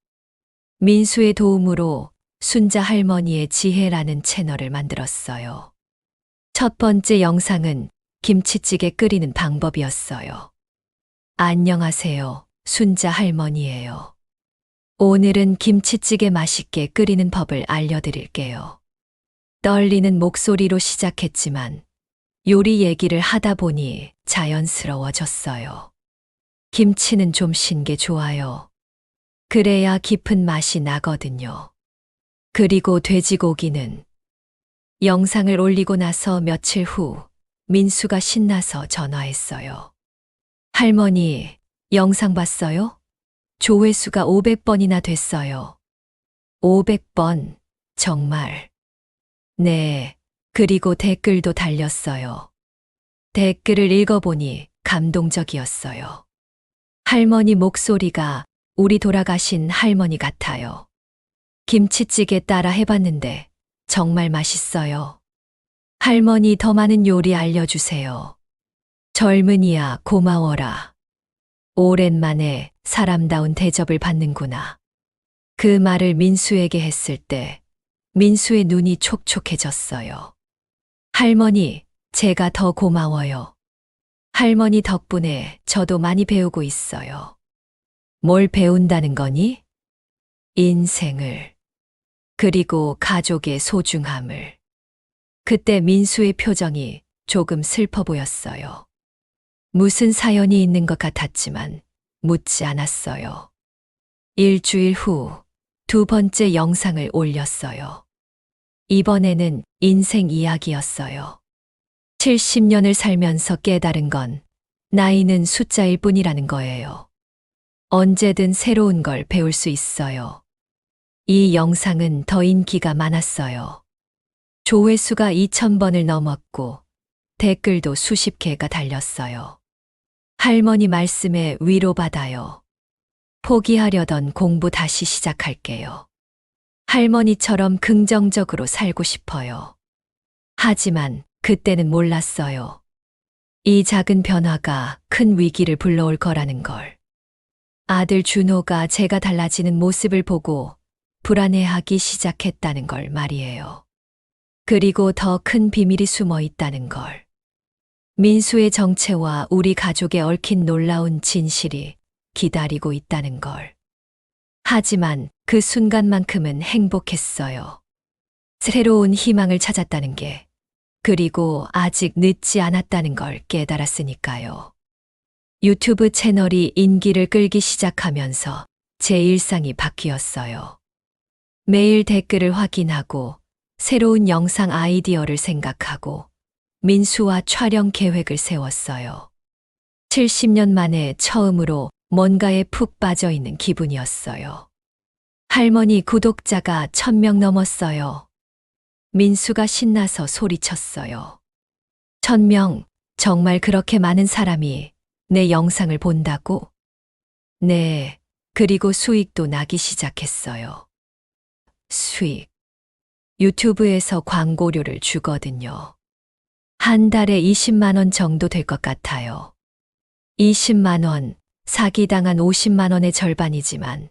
민수의 도움으로 순자 할머니의 지혜라는 채널을 만들었어요. 첫 번째 영상은 김치찌개 끓이는 방법이었어요. 안녕하세요. 순자 할머니예요. 오늘은 김치찌개 맛있게 끓이는 법을 알려드릴게요. 떨리는 목소리로 시작했지만 요리 얘기를 하다 보니 자연스러워졌어요. 김치는 좀 신 게 좋아요. 그래야 깊은 맛이 나거든요. 그리고 돼지고기는 영상을 올리고 나서 며칠 후 민수가 신나서 전화했어요. 할머니, 영상 봤어요? 조회수가 500번이나 됐어요. 500번, 정말. 네, 그리고 댓글도 달렸어요. 댓글을 읽어보니 감동적이었어요. 할머니 목소리가 우리 돌아가신 할머니 같아요. 김치찌개 따라 해봤는데 정말 맛있어요. 할머니 더 많은 요리 알려주세요. 젊은이야 고마워라. 오랜만에 사람다운 대접을 받는구나. 그 말을 민수에게 했을 때 민수의 눈이 촉촉해졌어요. 할머니, 제가 더 고마워요. 할머니 덕분에 저도 많이 배우고 있어요. 뭘 배운다는 거니? 인생을. 그리고 가족의 소중함을. 그때 민수의 표정이 조금 슬퍼 보였어요. 무슨 사연이 있는 것 같았지만 묻지 않았어요. 일주일 후 두 번째 영상을 올렸어요. 이번에는 인생 이야기였어요. 70년을 살면서 깨달은 건 나이는 숫자일 뿐이라는 거예요. 언제든 새로운 걸 배울 수 있어요. 이 영상은 더 인기가 많았어요. 조회수가 2,000번을 넘었고 댓글도 수십 개가 달렸어요. 할머니 말씀에 위로받아요. 포기하려던 공부 다시 시작할게요. 할머니처럼 긍정적으로 살고 싶어요. 하지만 그때는 몰랐어요. 이 작은 변화가 큰 위기를 불러올 거라는 걸. 아들 준호가 제가 달라지는 모습을 보고 불안해하기 시작했다는 걸 말이에요. 그리고 더 큰 비밀이 숨어 있다는 걸. 민수의 정체와 우리 가족에 얽힌 놀라운 진실이 기다리고 있다는 걸. 하지만 그 순간만큼은 행복했어요. 새로운 희망을 찾았다는 게, 그리고 아직 늦지 않았다는 걸 깨달았으니까요. 유튜브 채널이 인기를 끌기 시작하면서 제 일상이 바뀌었어요. 매일 댓글을 확인하고 새로운 영상 아이디어를 생각하고 민수와 촬영 계획을 세웠어요. 70년 만에 처음으로 뭔가에 푹 빠져 있는 기분이었어요. 할머니 구독자가 1,000명 넘었어요. 민수가 신나서 소리쳤어요. 1,000명, 정말 그렇게 많은 사람이 내 영상을 본다고? 네, 그리고 수익도 나기 시작했어요. 수익. 유튜브에서 광고료를 주거든요. 한 달에 20만 원 정도 될 것 같아요. 20만 원, 사기당한 50만 원의 절반이지만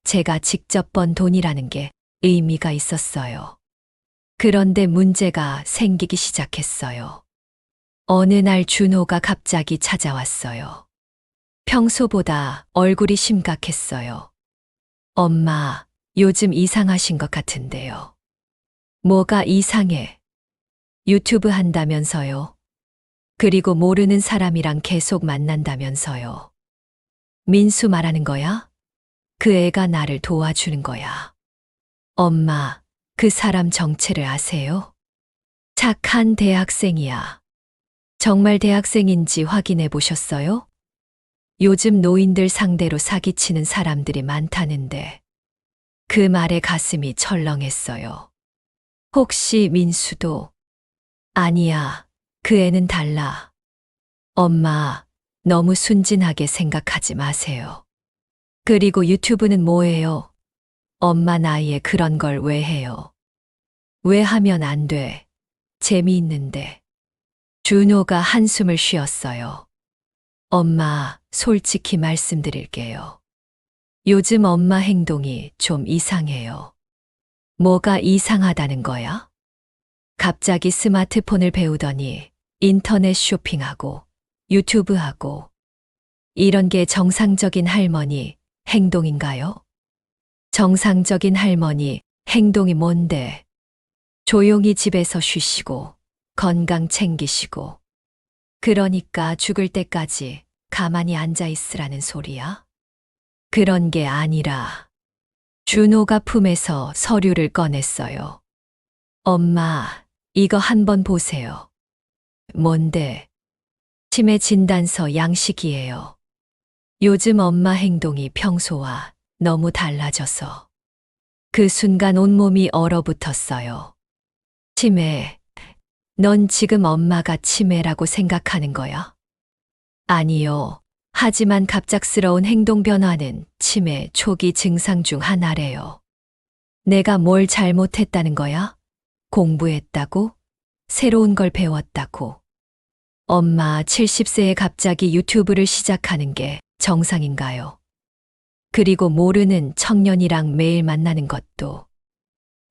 제가 직접 번 돈이라는 게 의미가 있었어요. 그런데 문제가 생기기 시작했어요. 어느 날 준호가 갑자기 찾아왔어요. 평소보다 얼굴이 심각했어요. 엄마, 요즘 이상하신 것 같은데요. 뭐가 이상해? 유튜브 한다면서요? 그리고 모르는 사람이랑 계속 만난다면서요. 민수 말하는 거야? 그 애가 나를 도와주는 거야. 엄마, 그 사람 정체를 아세요? 착한 대학생이야. 정말 대학생인지 확인해 보셨어요? 요즘 노인들 상대로 사기치는 사람들이 많다는데. 그 말에 가슴이 철렁했어요. 혹시 민수도? 아니야, 그 애는 달라. 엄마, 너무 순진하게 생각하지 마세요. 그리고 유튜브는 뭐예요? 엄마 나이에 그런 걸 왜 해요? 왜 하면 안 돼? 재미있는데. 준호가 한숨을 쉬었어요. 엄마, 솔직히 말씀드릴게요. 요즘 엄마 행동이 좀 이상해요. 뭐가 이상하다는 거야? 갑자기 스마트폰을 배우더니 인터넷 쇼핑하고 유튜브하고 이런 게 정상적인 할머니 행동인가요? 정상적인 할머니 행동이 뭔데? 조용히 집에서 쉬시고 건강 챙기시고 그러니까 죽을 때까지 가만히 앉아 있으라는 소리야? 그런 게 아니라 준호가 품에서 서류를 꺼냈어요. 엄마, 이거 한번 보세요. 뭔데? 치매 진단서 양식이에요. 요즘 엄마 행동이 평소와 너무 달라져서 그 순간 온몸이 얼어붙었어요. 치매, 넌 지금 엄마가 치매라고 생각하는 거야? 아니요. 하지만 갑작스러운 행동 변화는 치매 초기 증상 중 하나래요. 내가 뭘 잘못했다는 거야? 공부했다고? 새로운 걸 배웠다고? 엄마 70세에 갑자기 유튜브를 시작하는 게 정상인가요? 그리고 모르는 청년이랑 매일 만나는 것도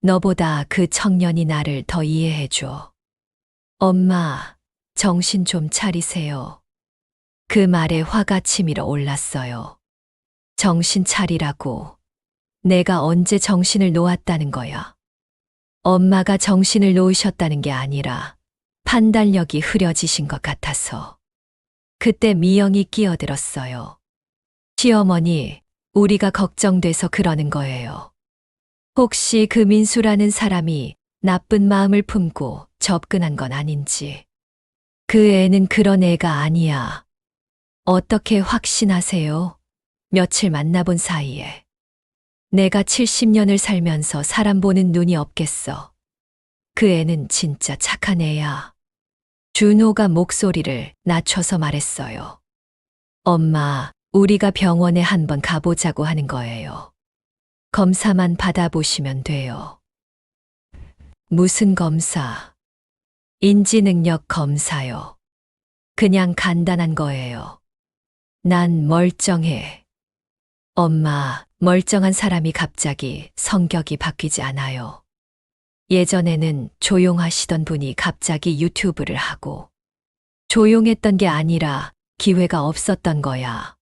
너보다 그 청년이 나를 더 이해해줘. 엄마, 정신 좀 차리세요. 그 말에 화가 치밀어 올랐어요. 정신 차리라고. 내가 언제 정신을 놓았다는 거야? 엄마가 정신을 놓으셨다는 게 아니라 판단력이 흐려지신 것 같아서. 그때 미영이 끼어들었어요. 시어머니, 우리가 걱정돼서 그러는 거예요. 혹시 그 민수라는 사람이 나쁜 마음을 품고 접근한 건 아닌지. 그 애는 그런 애가 아니야. 어떻게 확신하세요? 며칠 만나본 사이에. 내가 70년을 살면서 사람 보는 눈이 없겠어. 그 애는 진짜 착한 애야. 준호가 목소리를 낮춰서 말했어요. 엄마, 우리가 병원에 한번 가보자고 하는 거예요. 검사만 받아보시면 돼요. 무슨 검사? 인지능력 검사요. 그냥 간단한 거예요. 난 멀쩡해. 엄마, 멀쩡한 사람이 갑자기 성격이 바뀌지 않아요. 예전에는 조용하시던 분이 갑자기 유튜브를 하고 조용했던 게 아니라 기회가 없었던 거야.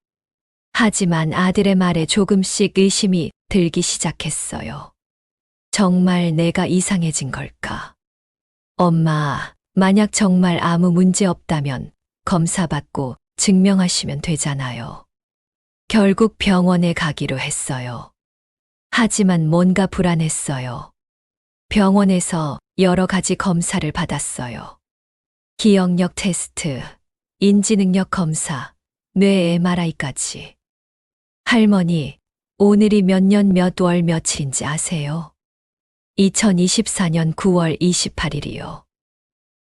하지만 아들의 말에 조금씩 의심이 들기 시작했어요. 정말 내가 이상해진 걸까? 엄마, 만약 정말 아무 문제 없다면 검사받고 증명하시면 되잖아요. 결국 병원에 가기로 했어요. 하지만 뭔가 불안했어요. 병원에서 여러 가지 검사를 받았어요. 기억력 테스트, 인지능력 검사, 뇌 MRI까지. 할머니, 오늘이 몇 년 몇 월 며칠인지 아세요? 2024년 9월 28일이요.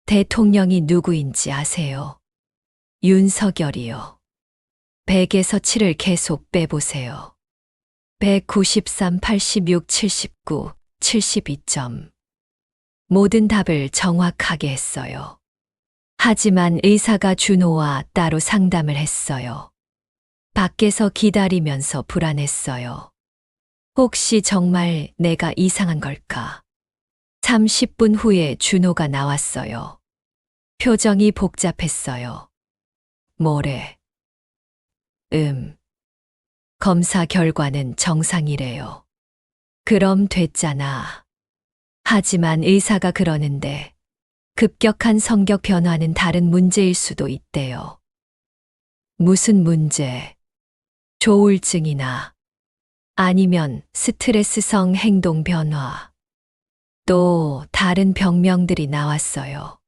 대통령이 누구인지 아세요? 윤석열이요. 100에서 7을 계속 빼보세요. 193, 86, 79, 72점. 모든 답을 정확하게 했어요. 하지만 의사가 준호와 따로 상담을 했어요. 밖에서 기다리면서 불안했어요. 혹시 정말 내가 이상한 걸까? 30분 후에 준호가 나왔어요. 표정이 복잡했어요. 뭐래? 검사 결과는 정상이래요. 그럼 됐잖아. 하지만 의사가 그러는데 급격한 성격 변화는 다른 문제일 수도 있대요. 무슨 문제? 조울증이나 아니면 스트레스성 행동 변화. 또 다른 병명들이 나왔어요.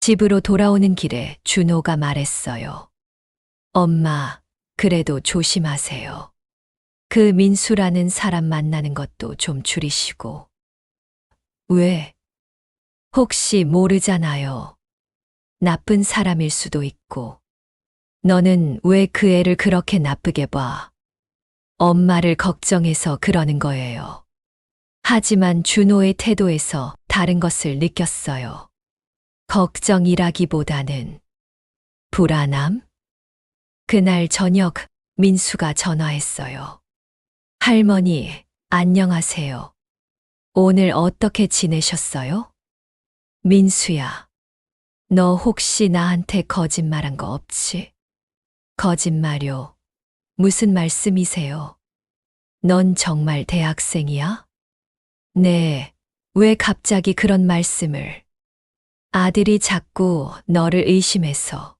집으로 돌아오는 길에 준호가 말했어요. 엄마, 그래도 조심하세요. 그 민수라는 사람 만나는 것도 좀 줄이시고. 왜? 혹시 모르잖아요. 나쁜 사람일 수도 있고. 너는 왜 그 애를 그렇게 나쁘게 봐? 엄마를 걱정해서 그러는 거예요. 하지만 준호의 태도에서 다른 것을 느꼈어요. 걱정이라기보다는 불안함? 그날 저녁 민수가 전화했어요. 할머니, 안녕하세요. 오늘 어떻게 지내셨어요? 민수야, 너 혹시 나한테 거짓말한 거 없지? 거짓말요. 무슨 말씀이세요? 넌 정말 대학생이야? 네, 왜 갑자기 그런 말씀을? 아들이 자꾸 너를 의심해서.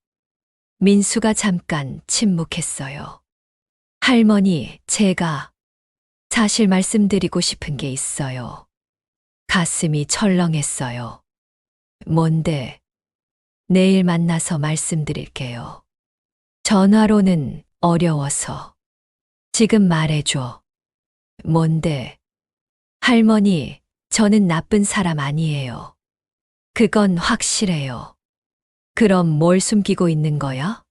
민수가 잠깐 침묵했어요. 할머니, 제가 사실 말씀드리고 싶은 게 있어요. 가슴이 철렁했어요. 뭔데? 내일 만나서 말씀드릴게요. 전화로는 어려워서. 지금 말해줘. 뭔데? 할머니, 저는 나쁜 사람 아니에요. 그건 확실해요. 그럼 뭘 숨기고 있는 거야?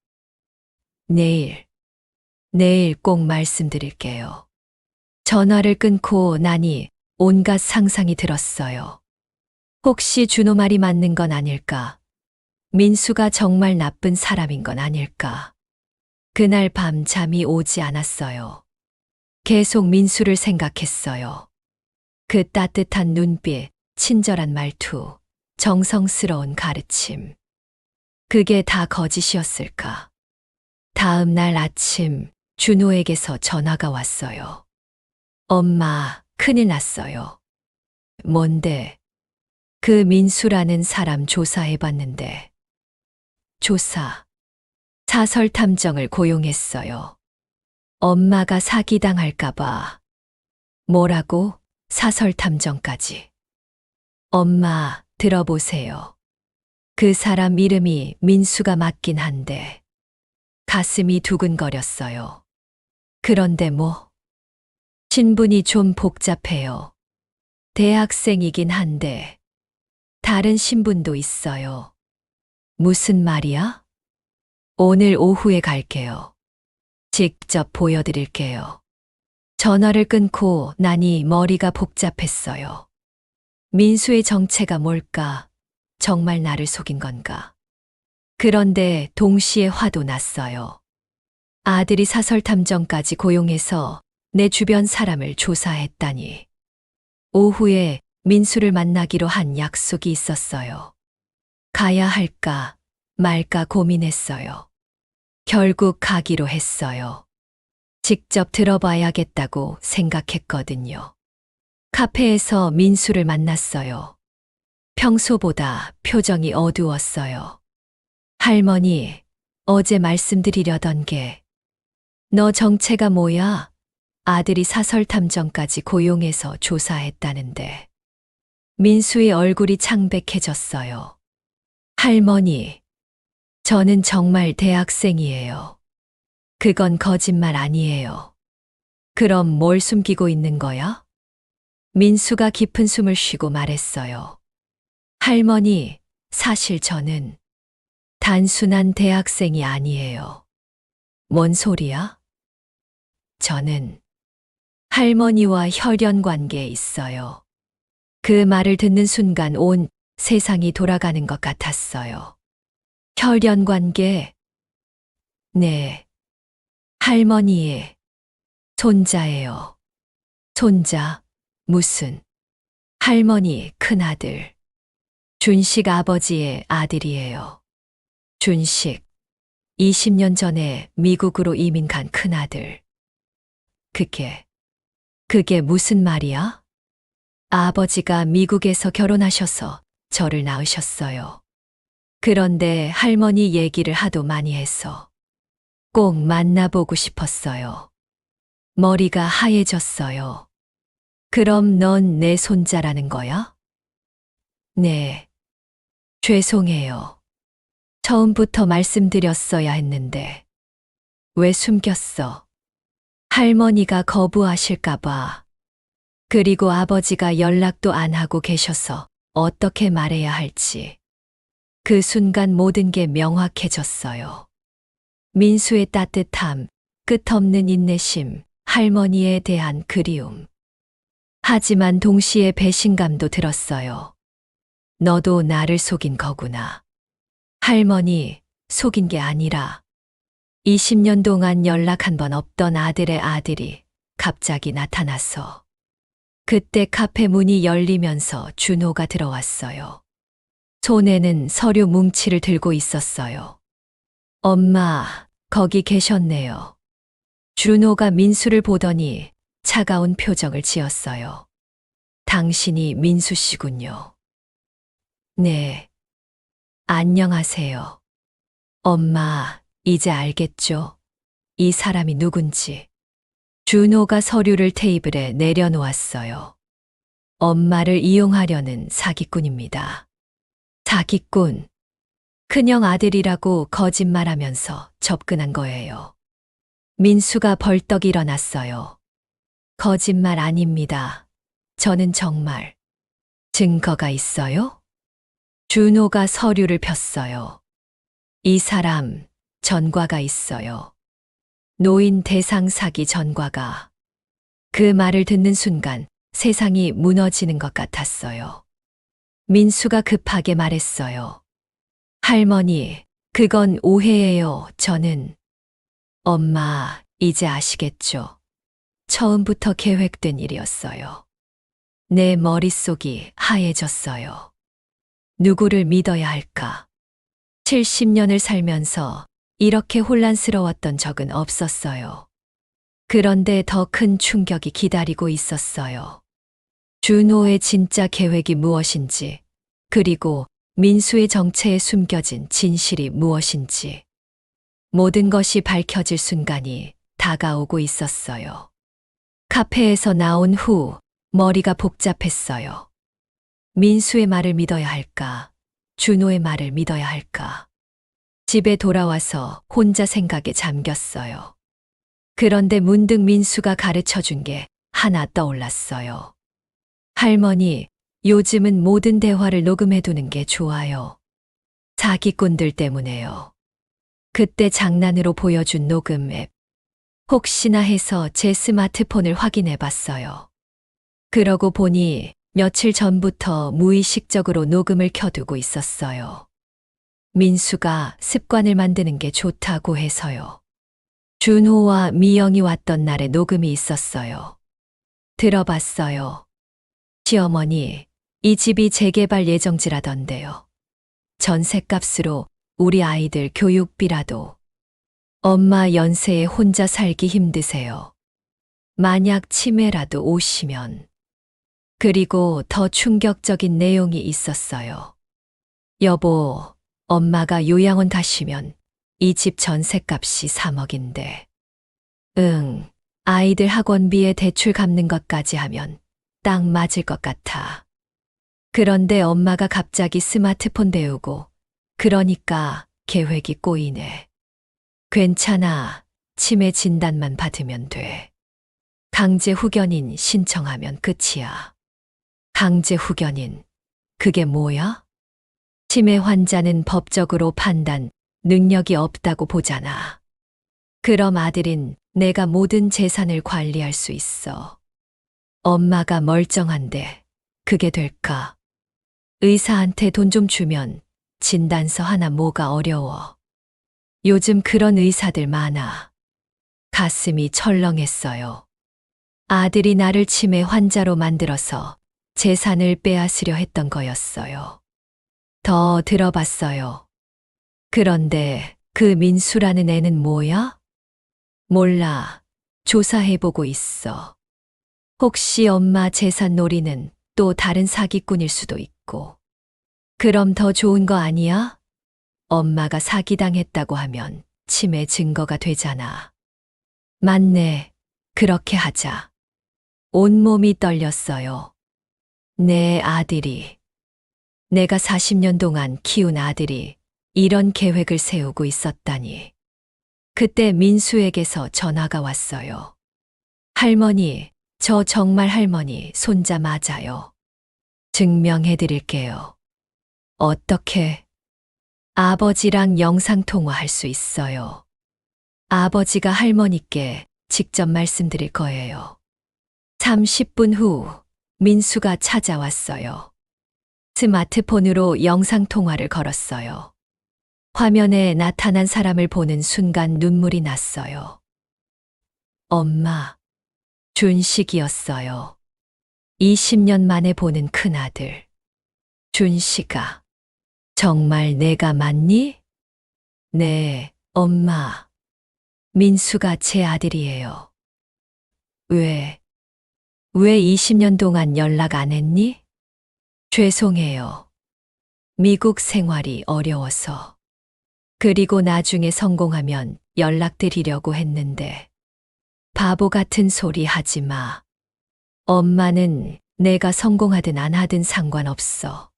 내일 꼭 말씀드릴게요. 전화를 끊고 나니 온갖 상상이 들었어요. 혹시 준호 말이 맞는 건 아닐까? 민수가 정말 나쁜 사람인 건 아닐까? 그날 밤 잠이 오지 않았어요. 계속 민수를 생각했어요. 그 따뜻한 눈빛, 친절한 말투, 정성스러운 가르침. 그게 다 거짓이었을까? 다음 날 아침 준호에게서 전화가 왔어요. 엄마, 큰일 났어요. 뭔데? 그 민수라는 사람 조사해봤는데. 조사. 사설 탐정을 고용했어요. 엄마가 사기당할까봐. 뭐라고? 사설 탐정까지. 엄마, 들어보세요. 그 사람 이름이 민수가 맞긴 한데. 가슴이 두근거렸어요. 그런데 뭐? 신분이 좀 복잡해요. 대학생이긴 한데, 다른 신분도 있어요. 무슨 말이야? 오늘 오후에 갈게요. 직접 보여드릴게요. 전화를 끊고 나니 머리가 복잡했어요. 민수의 정체가 뭘까? 정말 나를 속인 건가? 그런데 동시에 화도 났어요. 아들이 사설탐정까지 고용해서 내 주변 사람을 조사했다니. 오후에 민수를 만나기로 한 약속이 있었어요. 가야 할까 말까 고민했어요. 결국 가기로 했어요. 직접 들어봐야겠다고 생각했거든요. 카페에서 민수를 만났어요. 평소보다 표정이 어두웠어요. 할머니, 어제 말씀드리려던 게, 너 정체가 뭐야? 아들이 사설탐정까지 고용해서 조사했다는데. 민수의 얼굴이 창백해졌어요. 할머니, 저는 정말 대학생이에요. 그건 거짓말 아니에요. 그럼 뭘 숨기고 있는 거야? 민수가 깊은 숨을 쉬고 말했어요. 할머니, 사실 저는 단순한 대학생이 아니에요. 뭔 소리야? 저는 할머니와 혈연 관계에 있어요. 그 말을 듣는 순간 온 세상이 돌아가는 것 같았어요. 혈연 관계? 네. 할머니의 손자예요. 손자, 무슨? 할머니 큰아들. 준식 아버지의 아들이에요. 준식, 20년 전에 미국으로 이민 간 큰아들. 그게 무슨 말이야? 아버지가 미국에서 결혼하셔서 저를 낳으셨어요. 그런데 할머니 얘기를 하도 많이 해서 꼭 만나보고 싶었어요. 머리가 하얘졌어요. 그럼 넌 내 손자라는 거야? 네. 죄송해요. 처음부터 말씀드렸어야 했는데. 왜 숨겼어? 할머니가 거부하실까봐. 그리고 아버지가 연락도 안 하고 계셔서 어떻게 말해야 할지. 그 순간 모든 게 명확해졌어요. 민수의 따뜻함, 끝없는 인내심, 할머니에 대한 그리움. 하지만 동시에 배신감도 들었어요. 너도 나를 속인 거구나. 할머니, 속인 게 아니라 20년 동안 연락 한 번 없던 아들의 아들이 갑자기 나타나서 그때 카페 문이 열리면서 준호가 들어왔어요. 손에는 서류 뭉치를 들고 있었어요. 엄마, 거기 계셨네요. 준호가 민수를 보더니 차가운 표정을 지었어요. 당신이 민수 씨군요. 네. 안녕하세요. 엄마, 이제 알겠죠? 이 사람이 누군지. 준호가 서류를 테이블에 내려놓았어요. 엄마를 이용하려는 사기꾼입니다. 사기꾼. 큰형 아들이라고 거짓말하면서 접근한 거예요. 민수가 벌떡 일어났어요. 거짓말 아닙니다. 저는 정말. 증거가 있어요? 준호가 서류를 폈어요. 이 사람 전과가 있어요. 노인 대상 사기 전과가. 그 말을 듣는 순간 세상이 무너지는 것 같았어요. 민수가 급하게 말했어요. 할머니, 그건 오해예요. 저는. 엄마, 이제 아시겠죠? 처음부터 계획된 일이었어요. 내 머릿속이 하얘졌어요. 누구를 믿어야 할까? 70년을 살면서 이렇게 혼란스러웠던 적은 없었어요. 그런데 더 큰 충격이 기다리고 있었어요. 준호의 진짜 계획이 무엇인지, 그리고 민수의 정체에 숨겨진 진실이 무엇인지. 모든 것이 밝혀질 순간이 다가오고 있었어요. 카페에서 나온 후 머리가 복잡했어요. 민수의 말을 믿어야 할까? 준호의 말을 믿어야 할까? 집에 돌아와서 혼자 생각에 잠겼어요. 그런데 문득 민수가 가르쳐 준 게 하나 떠올랐어요. 할머니, 요즘은 모든 대화를 녹음해 두는 게 좋아요. 사기꾼들 때문에요. 그때 장난으로 보여준 녹음 앱. 혹시나 해서 제 스마트폰을 확인해 봤어요. 그러고 보니 며칠 전부터 무의식적으로 녹음을 켜두고 있었어요. 민수가 습관을 만드는 게 좋다고 해서요. 준호와 미영이 왔던 날에 녹음이 있었어요. 들어봤어요. 시어머니, 이 집이 재개발 예정지라던데요. 전셋값으로 우리 아이들 교육비라도. 엄마 연세에 혼자 살기 힘드세요. 만약 치매라도 오시면. 그리고 더 충격적인 내용이 있었어요. 여보, 엄마가 요양원 가시면 이 집 전셋값이 3억인데. 응, 아이들 학원비에 대출 갚는 것까지 하면 딱 맞을 것 같아. 그런데 엄마가 갑자기 스마트폰 데우고, 그러니까 계획이 꼬이네. 괜찮아. 치매 진단만 받으면 돼. 강제 후견인 신청하면 끝이야. 강제 후견인. 그게 뭐야? 치매 환자는 법적으로 판단, 능력이 없다고 보잖아. 그럼 아들인 내가 모든 재산을 관리할 수 있어. 엄마가 멀쩡한데 그게 될까? 의사한테 돈 좀 주면 진단서 하나 뭐가 어려워. 요즘 그런 의사들 많아. 가슴이 철렁했어요. 아들이 나를 치매 환자로 만들어서 재산을 빼앗으려 했던 거였어요. 더 들어봤어요. 그런데 그 민수라는 애는 뭐야? 몰라. 조사해보고 있어. 혹시 엄마 재산 노리는 또 다른 사기꾼일 수도 있고. 그럼 더 좋은 거 아니야? 엄마가 사기당했다고 하면 치매 증거가 되잖아. 맞네. 그렇게 하자. 온몸이 떨렸어요. 내 아들이. 내가 40년 동안 키운 아들이 이런 계획을 세우고 있었다니. 그때 민수에게서 전화가 왔어요. 할머니, 저 정말 할머니 손자 맞아요. 증명해 드릴게요. 어떻게? 아버지랑 영상통화할 수 있어요. 아버지가 할머니께 직접 말씀드릴 거예요. 30분 후 민수가 찾아왔어요. 스마트폰으로 영상통화를 걸었어요. 화면에 나타난 사람을 보는 순간 눈물이 났어요. 엄마, 준식이었어요. 20년 만에 보는 큰아들. 준씨가. 정말 내가 맞니? 네, 엄마. 민수가 제 아들이에요. 왜 20년 동안 연락 안 했니? 죄송해요. 미국 생활이 어려워서. 그리고 나중에 성공하면 연락드리려고 했는데. 바보 같은 소리 하지 마. 엄마는 내가 성공하든 안 하든 상관없어.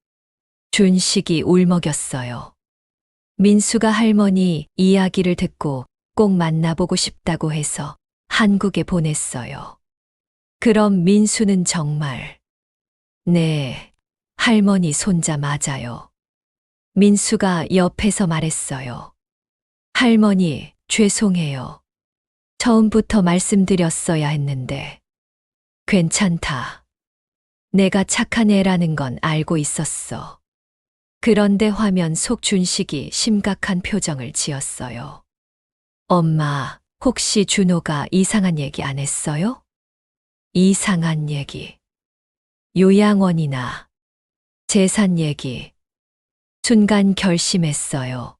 준식이 울먹였어요. 민수가 할머니 이야기를 듣고 꼭 만나보고 싶다고 해서 한국에 보냈어요. 그럼 민수는 정말, 네, 할머니 손자 맞아요. 민수가 옆에서 말했어요. 할머니, 죄송해요. 처음부터 말씀드렸어야 했는데. 괜찮다. 내가 착한 애라는 건 알고 있었어. 그런데 화면 속 준식이 심각한 표정을 지었어요. 엄마, 혹시 준호가 이상한 얘기 안 했어요? 이상한 얘기. 요양원이나 재산 얘기. 순간 결심했어요.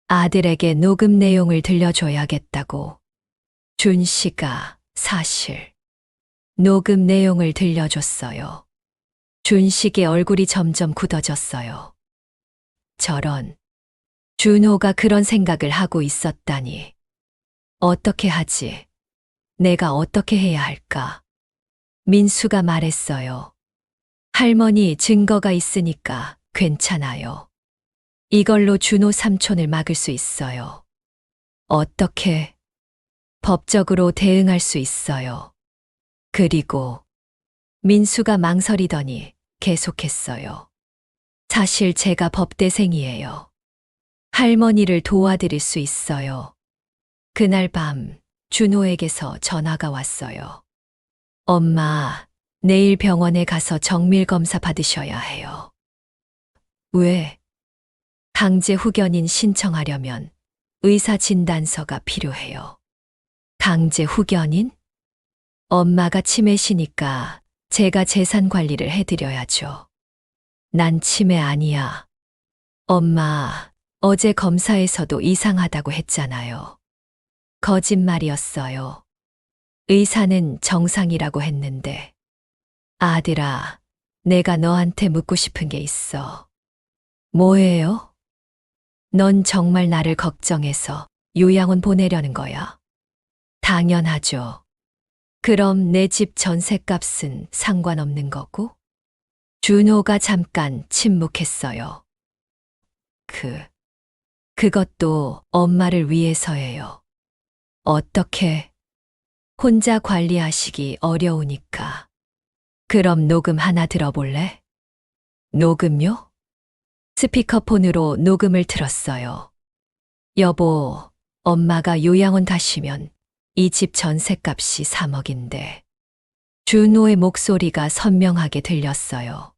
아들에게 녹음 내용을 들려줘야겠다고. 준씨가 사실 녹음 내용을 들려줬어요. 준식의 얼굴이 점점 굳어졌어요. 저런, 준호가 그런 생각을 하고 있었다니. 어떻게 하지? 내가 어떻게 해야 할까? 민수가 말했어요. 할머니 증거가 있으니까 괜찮아요. 이걸로 준호 삼촌을 막을 수 있어요. 어떻게? 법적으로 대응할 수 있어요. 그리고 민수가 망설이더니 계속했어요. 사실 제가 법대생이에요. 할머니를 도와드릴 수 있어요. 그날 밤 준호에게서 전화가 왔어요. 엄마, 내일 병원에 가서 정밀검사 받으셔야 해요. 왜? 강제 후견인 신청하려면 의사 진단서가 필요해요. 강제 후견인? 엄마가 치매시니까 제가 재산 관리를 해드려야죠. 난 치매 아니야. 엄마, 어제 검사에서도 이상하다고 했잖아요. 거짓말이었어요. 의사는 정상이라고 했는데. 아들아, 내가 너한테 묻고 싶은 게 있어. 뭐예요? 넌 정말 나를 걱정해서 요양원 보내려는 거야? 당연하죠. 그럼 내 집 전셋값은 상관없는 거고? 준호가 잠깐 침묵했어요. 그것도 엄마를 위해서예요. 어떻게? 혼자 관리하시기 어려우니까. 그럼 녹음 하나 들어볼래? 녹음요? 스피커폰으로 녹음을 틀었어요. 여보, 엄마가 요양원 가시면 이 집 전셋값이 3억인데. 준호의 목소리가 선명하게 들렸어요.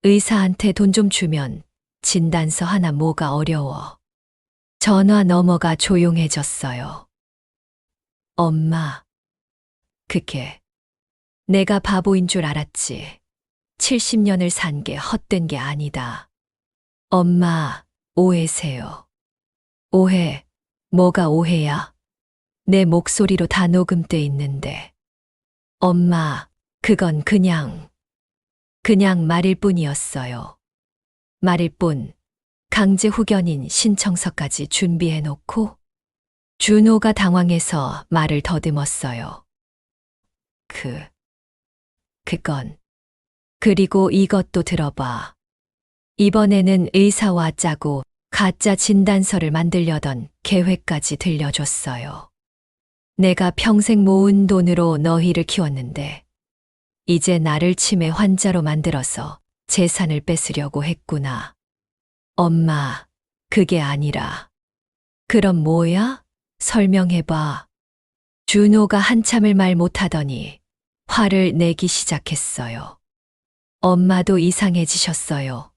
의사한테 돈 좀 주면 진단서 하나 뭐가 어려워. 전화 너머가 조용해졌어요. 엄마, 그게 내가 바보인 줄 알았지. 70년을 산 게 헛된 게 아니다. 엄마, 오해세요. 오해, 뭐가 오해야? 내 목소리로 다 녹음돼 있는데. 엄마, 그건 그냥 말일 뿐이었어요. 말일 뿐, 강제 후견인 신청서까지 준비해 놓고. 준호가 당황해서 말을 더듬었어요. 그건. 그리고 이것도 들어봐. 이번에는 의사와 짜고 가짜 진단서를 만들려던 계획까지 들려줬어요. 내가 평생 모은 돈으로 너희를 키웠는데 이제 나를 치매 환자로 만들어서 재산을 뺏으려고 했구나. 엄마, 그게 아니라. 그럼 뭐야? 설명해봐. 준호가 한참을 말 못하더니 화를 내기 시작했어요. 엄마도 이상해지셨어요.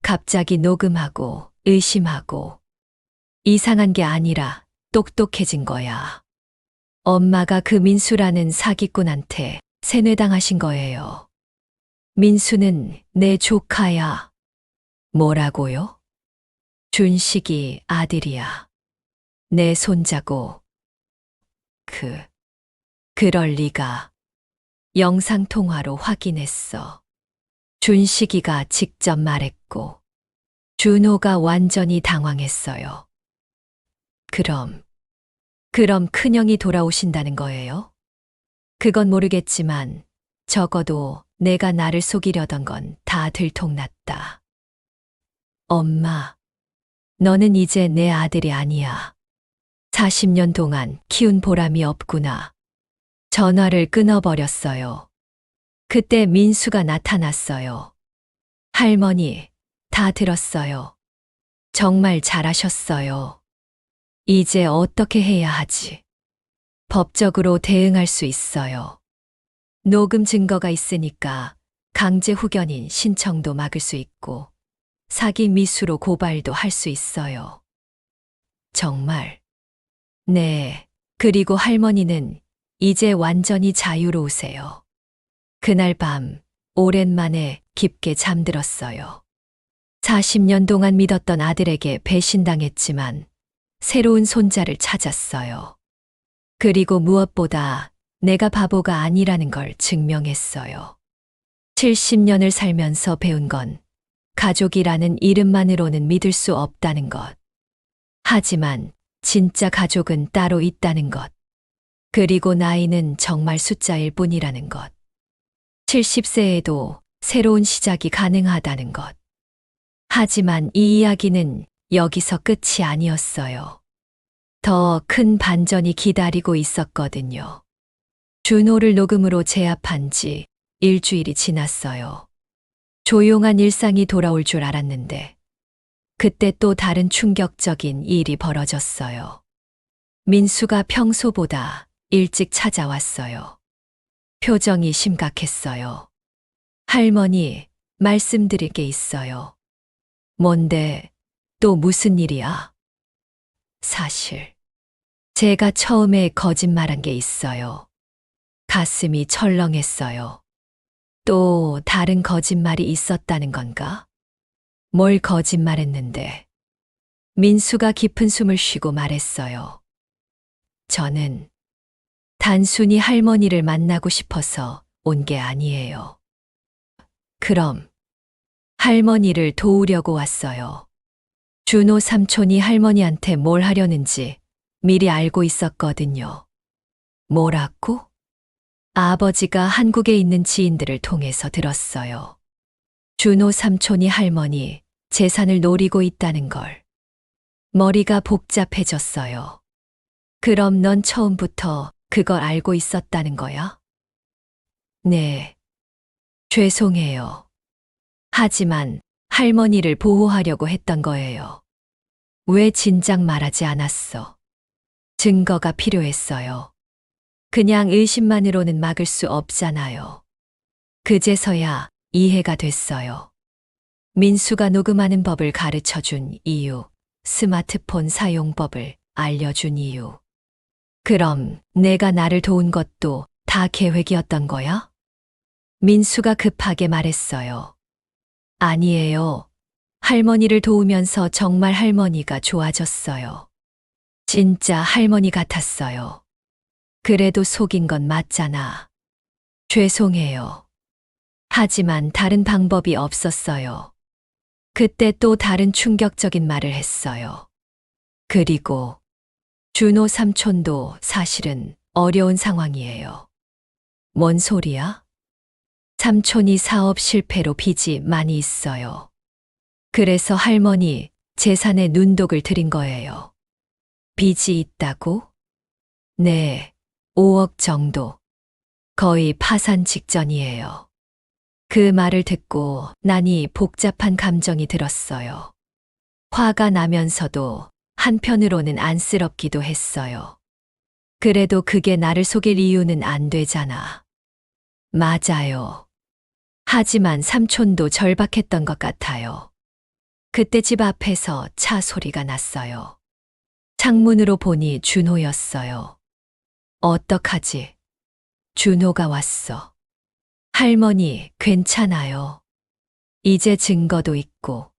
갑자기 녹음하고 의심하고. 이상한 게 아니라 똑똑해진 거야. 엄마가 그 민수라는 사기꾼한테 세뇌당하신 거예요. 민수는 내 조카야. 뭐라고요? 준식이 아들이야. 내 손자고. 그럴 리가. 영상통화로 확인했어. 준식이가 직접 말했고, 준호가 완전히 당황했어요. 그럼 큰형이 돌아오신다는 거예요? 그건 모르겠지만, 적어도 내가 나를 속이려던 건 다 들통났다. 엄마, 너는 이제 내 아들이 아니야. 40년 동안 키운 보람이 없구나. 전화를 끊어버렸어요. 그때 민수가 나타났어요. 할머니, 다 들었어요. 정말 잘하셨어요. 이제 어떻게 해야 하지? 법적으로 대응할 수 있어요. 녹음 증거가 있으니까 강제 후견인 신청도 막을 수 있고 사기 미수로 고발도 할 수 있어요. 정말. 네. 그리고 할머니는 이제 완전히 자유로우세요. 그날 밤 오랜만에 깊게 잠들었어요. 40년 동안 믿었던 아들에게 배신당했지만 새로운 손자를 찾았어요. 그리고 무엇보다 내가 바보가 아니라는 걸 증명했어요. 70년을 살면서 배운 건 가족이라는 이름만으로는 믿을 수 없다는 것. 하지만 진짜 가족은 따로 있다는 것. 그리고 나이는 정말 숫자일 뿐이라는 것. 70세에도 새로운 시작이 가능하다는 것. 하지만 이 이야기는 여기서 끝이 아니었어요. 더 큰 반전이 기다리고 있었거든요. 준호를 녹음으로 제압한 지 일주일이 지났어요. 조용한 일상이 돌아올 줄 알았는데, 그때 또 다른 충격적인 일이 벌어졌어요. 민수가 평소보다 일찍 찾아왔어요. 표정이 심각했어요. 할머니, 말씀드릴 게 있어요. 뭔데, 또 무슨 일이야? 사실, 제가 처음에 거짓말한 게 있어요. 가슴이 철렁했어요. 또 다른 거짓말이 있었다는 건가? 뭘 거짓말했는데? 민수가 깊은 숨을 쉬고 말했어요. 저는 단순히 할머니를 만나고 싶어서 온 게 아니에요. 그럼 할머니를 도우려고 왔어요. 준호 삼촌이 할머니한테 뭘 하려는지 미리 알고 있었거든요. 뭐라고? 아버지가 한국에 있는 지인들을 통해서 들었어요. 준호 삼촌이 할머니 재산을 노리고 있다는 걸. 머리가 복잡해졌어요. 그럼 넌 처음부터 그걸 알고 있었다는 거야? 네. 죄송해요. 하지만 할머니를 보호하려고 했던 거예요. 왜 진작 말하지 않았어? 증거가 필요했어요. 그냥 의심만으로는 막을 수 없잖아요. 그제서야 이해가 됐어요. 민수가 녹음하는 법을 가르쳐 준 이유, 스마트폰 사용법을 알려준 이유. 그럼 내가 나를 도운 것도 다 계획이었던 거야? 민수가 급하게 말했어요. 아니에요. 할머니를 도우면서 정말 할머니가 좋아졌어요. 진짜 할머니 같았어요. 그래도 속인 건 맞잖아. 죄송해요. 하지만 다른 방법이 없었어요. 그때 또 다른 충격적인 말을 했어요. 그리고 준호 삼촌도 사실은 어려운 상황이에요. 뭔 소리야? 삼촌이 사업 실패로 빚이 많이 있어요. 그래서 할머니 재산에 눈독을 들인 거예요. 빚이 있다고? 네, 5억 정도. 거의 파산 직전이에요. 그 말을 듣고 나니 복잡한 감정이 들었어요. 화가 나면서도 한편으로는 안쓰럽기도 했어요. 그래도 그게 나를 속일 이유는 안 되잖아. 맞아요. 하지만 삼촌도 절박했던 것 같아요. 그때 집 앞에서 차 소리가 났어요. 창문으로 보니 준호였어요. 어떡하지? 준호가 왔어. 할머니, 괜찮아요. 이제 증거도 있고.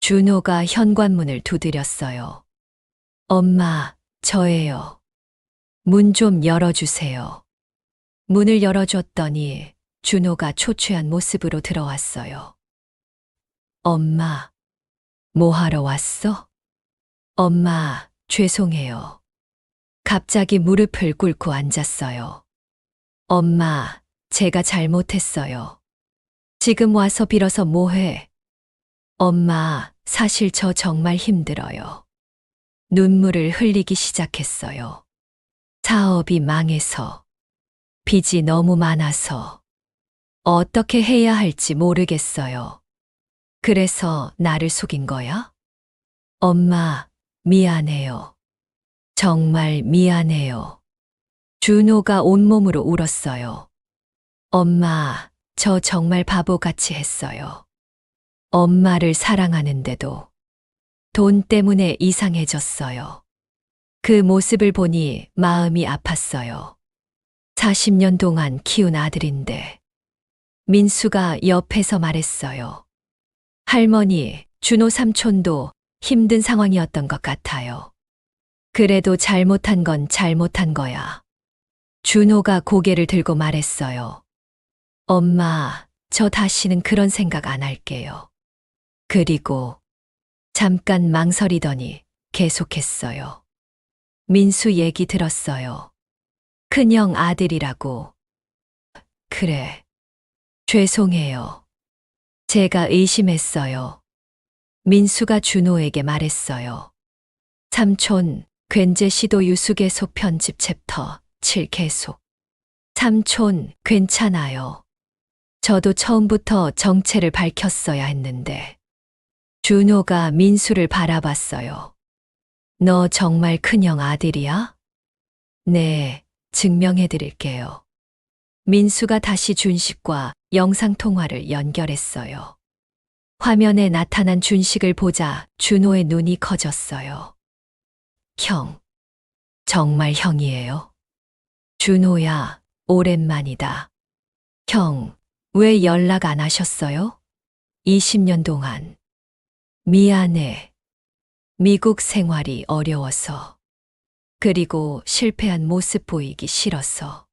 준호가 현관문을 두드렸어요. 엄마, 저예요. 문 좀 열어주세요. 문을 열어줬더니 준호가 초췌한 모습으로 들어왔어요. 엄마, 뭐 하러 왔어? 엄마, 죄송해요. 갑자기 무릎을 꿇고 앉았어요. 엄마, 제가 잘못했어요. 지금 와서 빌어서 뭐해? 엄마, 사실 저 정말 힘들어요. 눈물을 흘리기 시작했어요. 사업이 망해서, 빚이 너무 많아서, 어떻게 해야 할지 모르겠어요. 그래서 나를 속인 거야? 엄마, 미안해요. 정말 미안해요. 준호가 온몸으로 울었어요. 엄마, 저 정말 바보같이 했어요. 엄마를 사랑하는데도 돈 때문에 이상해졌어요. 그 모습을 보니 마음이 아팠어요. 40년 동안 키운 아들인데 민수가 옆에서 말했어요. 할머니, 준호 삼촌도 힘든 상황이었던 것 같아요. 그래도 잘못한 건 잘못한 거야. 준호가 고개를 들고 말했어요. 엄마, 저 다시는 그런 생각 안 할게요. 그리고 잠깐 망설이더니 계속했어요. 민수 얘기 들었어요. 큰형 아들이라고. 그래. 죄송해요. 제가 의심했어요. 민수가 준호에게 말했어요. 삼촌, 괜제 시도 유수계속 편집 챕터 7 계속. 삼촌, 괜찮아요. 저도 처음부터 정체를 밝혔어야 했는데. 준호가 민수를 바라봤어요. 너 정말 큰형 아들이야? 네, 증명해드릴게요. 민수가 다시 준식과 영상통화를 연결했어요. 화면에 나타난 준식을 보자 준호의 눈이 커졌어요. 형, 정말 형이에요? 준호야, 오랜만이다. 형, 왜 연락 안 하셨어요? 20년 동안. 미안해. 미국 생활이 어려워서. 그리고 실패한 모습 보이기 싫어서.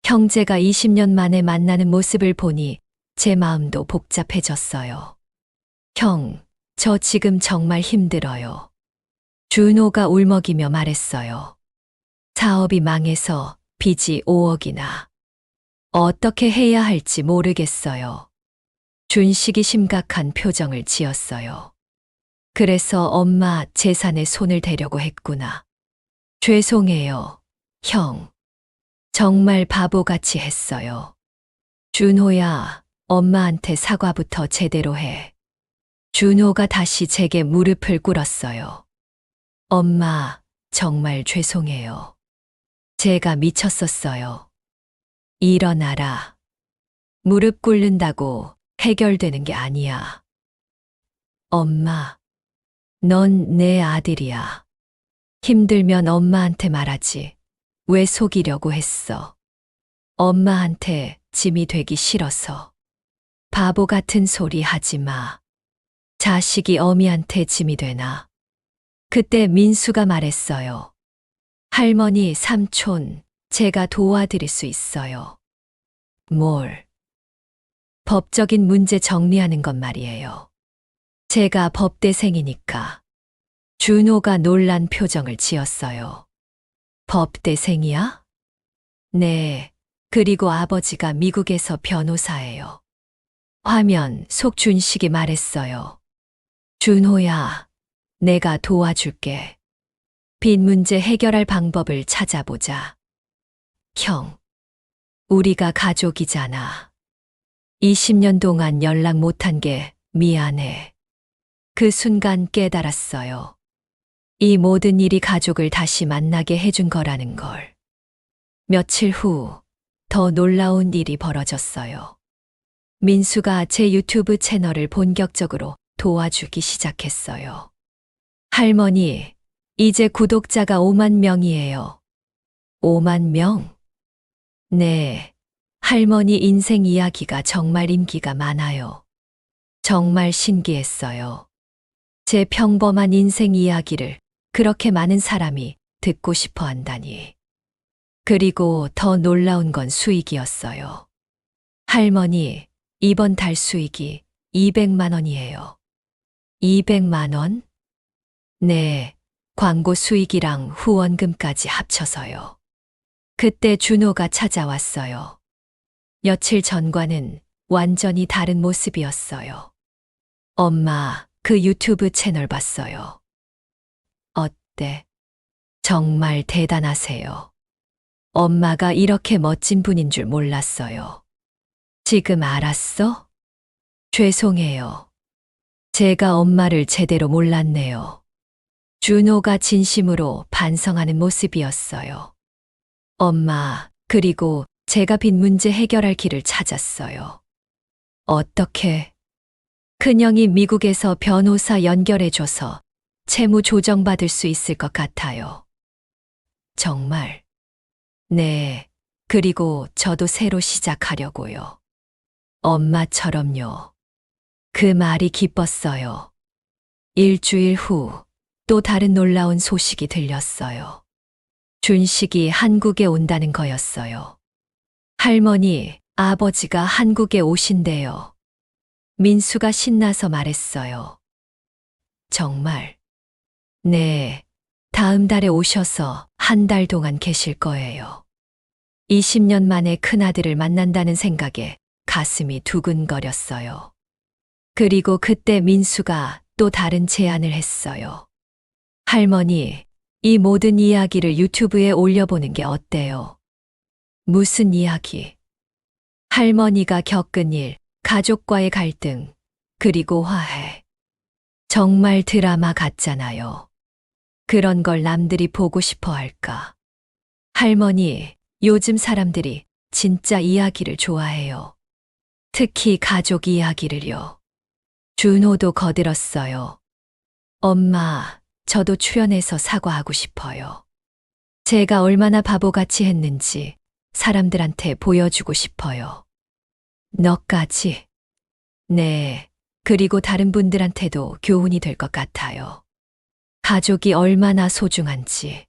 형제가 20년 만에 만나는 모습을 보니 제 마음도 복잡해졌어요. 형, 저 지금 정말 힘들어요. 준호가 울먹이며 말했어요. 사업이 망해서 빚이 5억이나. 어떻게 해야 할지 모르겠어요. 준식이 심각한 표정을 지었어요. 그래서 엄마 재산에 손을 대려고 했구나. 죄송해요, 형. 정말 바보같이 했어요. 준호야, 엄마한테 사과부터 제대로 해. 준호가 다시 제게 무릎을 꿇었어요. 엄마, 정말 죄송해요. 제가 미쳤었어요. 일어나라. 무릎 꿇는다고 해결되는 게 아니야. 엄마, 넌 내 아들이야. 힘들면 엄마한테 말하지. 왜 속이려고 했어? 엄마한테 짐이 되기 싫어서. 바보 같은 소리 하지 마. 자식이 어미한테 짐이 되나? 그때 민수가 말했어요. 할머니, 삼촌, 제가 도와드릴 수 있어요. 뭘? 법적인 문제 정리하는 것 말이에요. 제가 법대생이니까. 준호가 놀란 표정을 지었어요. 법대생이야? 네, 그리고 아버지가 미국에서 변호사예요. 화면 속 준식이 말했어요. 준호야, 내가 도와줄게. 빚 문제 해결할 방법을 찾아보자. 형, 우리가 가족이잖아. 20년 동안 연락 못한 게 미안해. 그 순간 깨달았어요. 이 모든 일이 가족을 다시 만나게 해준 거라는 걸. 며칠 후 더 놀라운 일이 벌어졌어요. 민수가 제 유튜브 채널을 본격적으로 도와주기 시작했어요. 할머니, 이제 구독자가 5만 명이에요. 5만 명? 네, 할머니 인생 이야기가 정말 인기가 많아요. 정말 신기했어요. 제 평범한 인생 이야기를 그렇게 많은 사람이 듣고 싶어 한다니. 그리고 더 놀라운 건 수익이었어요. 할머니, 이번 달 수익이 200만 원이에요. 200만 원? 네, 광고 수익이랑 후원금까지 합쳐서요. 그때 준호가 찾아왔어요. 며칠 전과는 완전히 다른 모습이었어요. 엄마, 그 유튜브 채널 봤어요. 어때? 정말 대단하세요. 엄마가 이렇게 멋진 분인 줄 몰랐어요. 지금 알았어? 죄송해요. 제가 엄마를 제대로 몰랐네요. 준호가 진심으로 반성하는 모습이었어요. 엄마, 그리고 제가 빈 문제 해결할 길을 찾았어요. 어떻게? 큰형이 미국에서 변호사 연결해줘서 채무 조정받을 수 있을 것 같아요. 정말? 네, 그리고 저도 새로 시작하려고요. 엄마처럼요. 그 말이 기뻤어요. 일주일 후 또 다른 놀라운 소식이 들렸어요. 준식이 한국에 온다는 거였어요. 할머니, 아버지가 한국에 오신대요. 민수가 신나서 말했어요. 정말? 네, 다음 달에 오셔서 한 달 동안 계실 거예요. 20년 만에 큰아들을 만난다는 생각에 가슴이 두근거렸어요. 그리고 그때 민수가 또 다른 제안을 했어요. 할머니, 이 모든 이야기를 유튜브에 올려보는 게 어때요? 무슨 이야기? 할머니가 겪은 일, 가족과의 갈등, 그리고 화해. 정말 드라마 같잖아요. 그런 걸 남들이 보고 싶어 할까? 할머니, 요즘 사람들이 진짜 이야기를 좋아해요. 특히 가족 이야기를요. 준호도 거들었어요. 엄마, 저도 출연해서 사과하고 싶어요. 제가 얼마나 바보같이 했는지 사람들한테 보여주고 싶어요. 너까지? 네, 그리고 다른 분들한테도 교훈이 될 것 같아요. 가족이 얼마나 소중한지.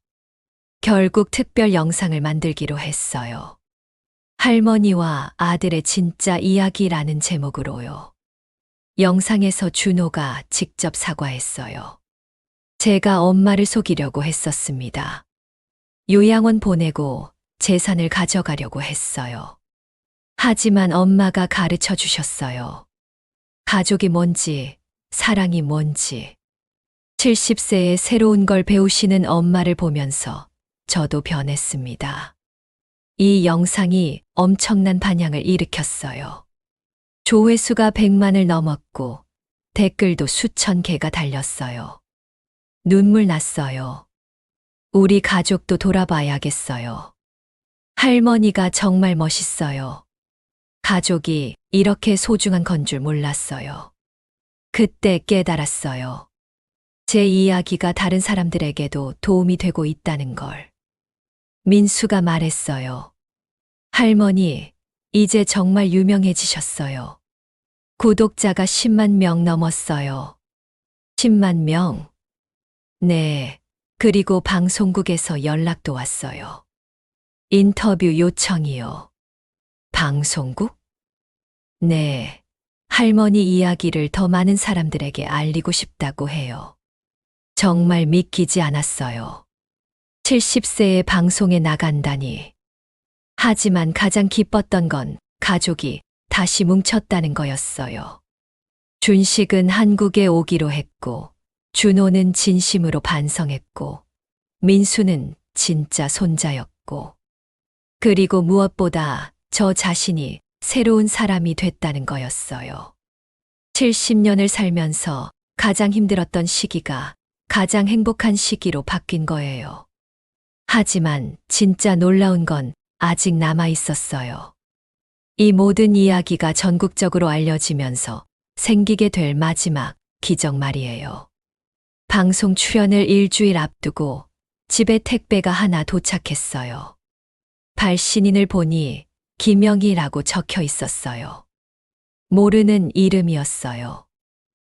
결국 특별 영상을 만들기로 했어요. 할머니와 아들의 진짜 이야기라는 제목으로요. 영상에서 준호가 직접 사과했어요. 제가 엄마를 속이려고 했었습니다. 요양원 보내고 재산을 가져가려고 했어요. 하지만 엄마가 가르쳐 주셨어요. 가족이 뭔지, 사랑이 뭔지. 70세에 새로운 걸 배우시는 엄마를 보면서 저도 변했습니다. 이 영상이 엄청난 반향을 일으켰어요. 조회수가 100만을 넘었고 댓글도 수천 개가 달렸어요. 눈물 났어요. 우리 가족도 돌아봐야겠어요. 할머니가 정말 멋있어요. 가족이 이렇게 소중한 건 줄 몰랐어요. 그때 깨달았어요. 제 이야기가 다른 사람들에게도 도움이 되고 있다는 걸. 민수가 말했어요. 할머니, 이제 정말 유명해지셨어요. 구독자가 10만 명 넘었어요. 10만 명? 네, 그리고 방송국에서 연락도 왔어요. 인터뷰 요청이요. 방송국? 네, 할머니 이야기를 더 많은 사람들에게 알리고 싶다고 해요. 정말 믿기지 않았어요. 70세에 방송에 나간다니. 하지만 가장 기뻤던 건 가족이 다시 뭉쳤다는 거였어요. 준식은 한국에 오기로 했고, 준호는 진심으로 반성했고, 민수는 진짜 손자였고, 그리고 무엇보다 저 자신이 새로운 사람이 됐다는 거였어요. 70년을 살면서 가장 힘들었던 시기가 가장 행복한 시기로 바뀐 거예요. 하지만 진짜 놀라운 건 아직 남아 있었어요. 이 모든 이야기가 전국적으로 알려지면서 생기게 될 마지막 기적 말이에요. 방송 출연을 일주일 앞두고 집에 택배가 하나 도착했어요. 발신인을 보니 김영희라고 적혀 있었어요. 모르는 이름이었어요.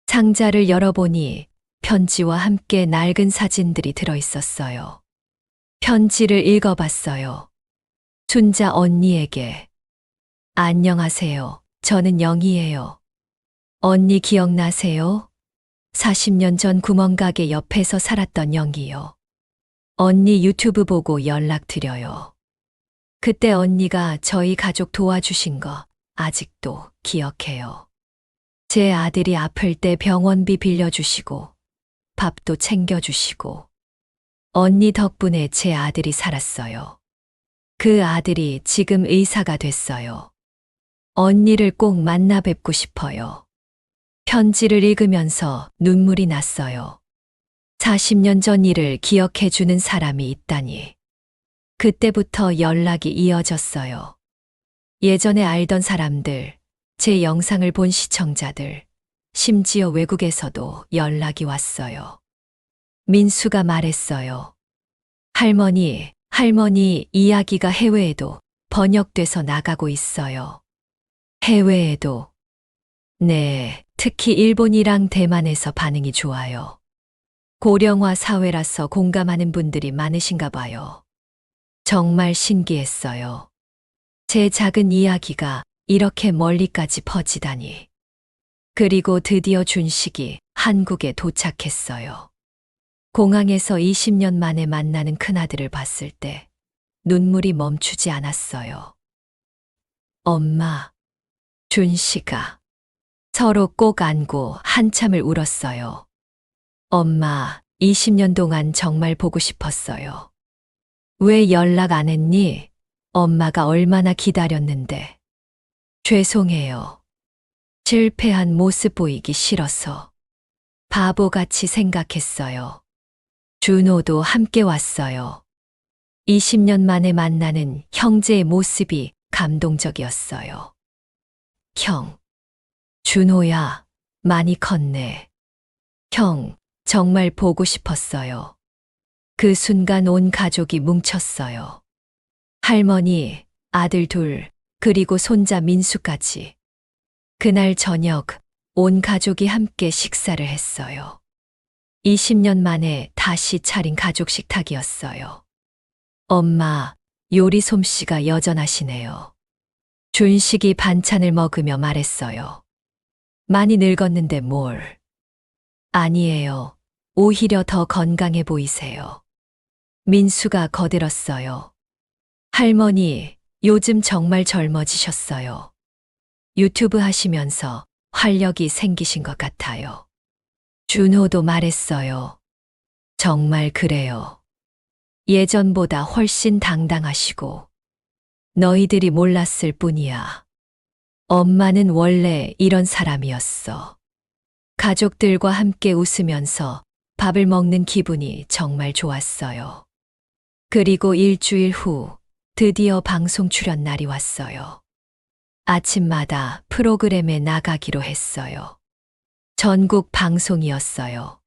상자를 열어보니 편지와 함께 낡은 사진들이 들어 있었어요. 편지를 읽어봤어요. 순자 언니에게. 안녕하세요. 저는 영희예요. 언니 기억나세요? 40년 전 구멍가게 옆에서 살았던 영희요. 언니 유튜브 보고 연락드려요. 그때 언니가 저희 가족 도와주신 거 아직도 기억해요. 제 아들이 아플 때 병원비 빌려주시고 밥도 챙겨주시고 언니 덕분에 제 아들이 살았어요. 그 아들이 지금 의사가 됐어요. 언니를 꼭 만나 뵙고 싶어요. 편지를 읽으면서 눈물이 났어요. 40년 전 일을 기억해 주는 사람이 있다니. 그때부터 연락이 이어졌어요. 예전에 알던 사람들, 제 영상을 본 시청자들, 심지어 외국에서도 연락이 왔어요. 민수가 말했어요. 할머니 이야기가 해외에도 번역돼서 나가고 있어요. 해외에도. 네, 특히 일본이랑 대만에서 반응이 좋아요. 고령화 사회라서 공감하는 분들이 많으신가 봐요. 정말 신기했어요. 제 작은 이야기가 이렇게 멀리까지 퍼지다니. 그리고 드디어 준식이 한국에 도착했어요. 공항에서 20년 만에 만나는 큰아들을 봤을 때 눈물이 멈추지 않았어요. 엄마, 준식아. 서로 꼭 안고 한참을 울었어요. 엄마, 20년 동안 정말 보고 싶었어요. 왜 연락 안 했니? 엄마가 얼마나 기다렸는데. 죄송해요. 실패한 모습 보이기 싫어서. 바보같이 생각했어요. 준호도 함께 왔어요. 20년 만에 만나는 형제의 모습이 감동적이었어요. 형, 준호야, 많이 컸네. 형, 정말 보고 싶었어요. 그 순간 온 가족이 뭉쳤어요. 할머니, 아들 둘, 그리고 손자 민수까지. 그날 저녁, 온 가족이 함께 식사를 했어요. 20년 만에 다시 차린 가족 식탁이었어요. 엄마, 요리 솜씨가 여전하시네요. 준식이 반찬을 먹으며 말했어요. 많이 늙었는데 뭘. 아니에요. 오히려 더 건강해 보이세요. 민수가 거들었어요. 할머니, 요즘 정말 젊어지셨어요. 유튜브 하시면서 활력이 생기신 것 같아요. 준호도 말했어요. 정말 그래요. 예전보다 훨씬 당당하시고. 너희들이 몰랐을 뿐이야. 엄마는 원래 이런 사람이었어. 가족들과 함께 웃으면서 밥을 먹는 기분이 정말 좋았어요. 그리고 일주일 후 드디어 방송 출연 날이 왔어요. 아침마다 프로그램에 나가기로 했어요. 전국 방송이었어요.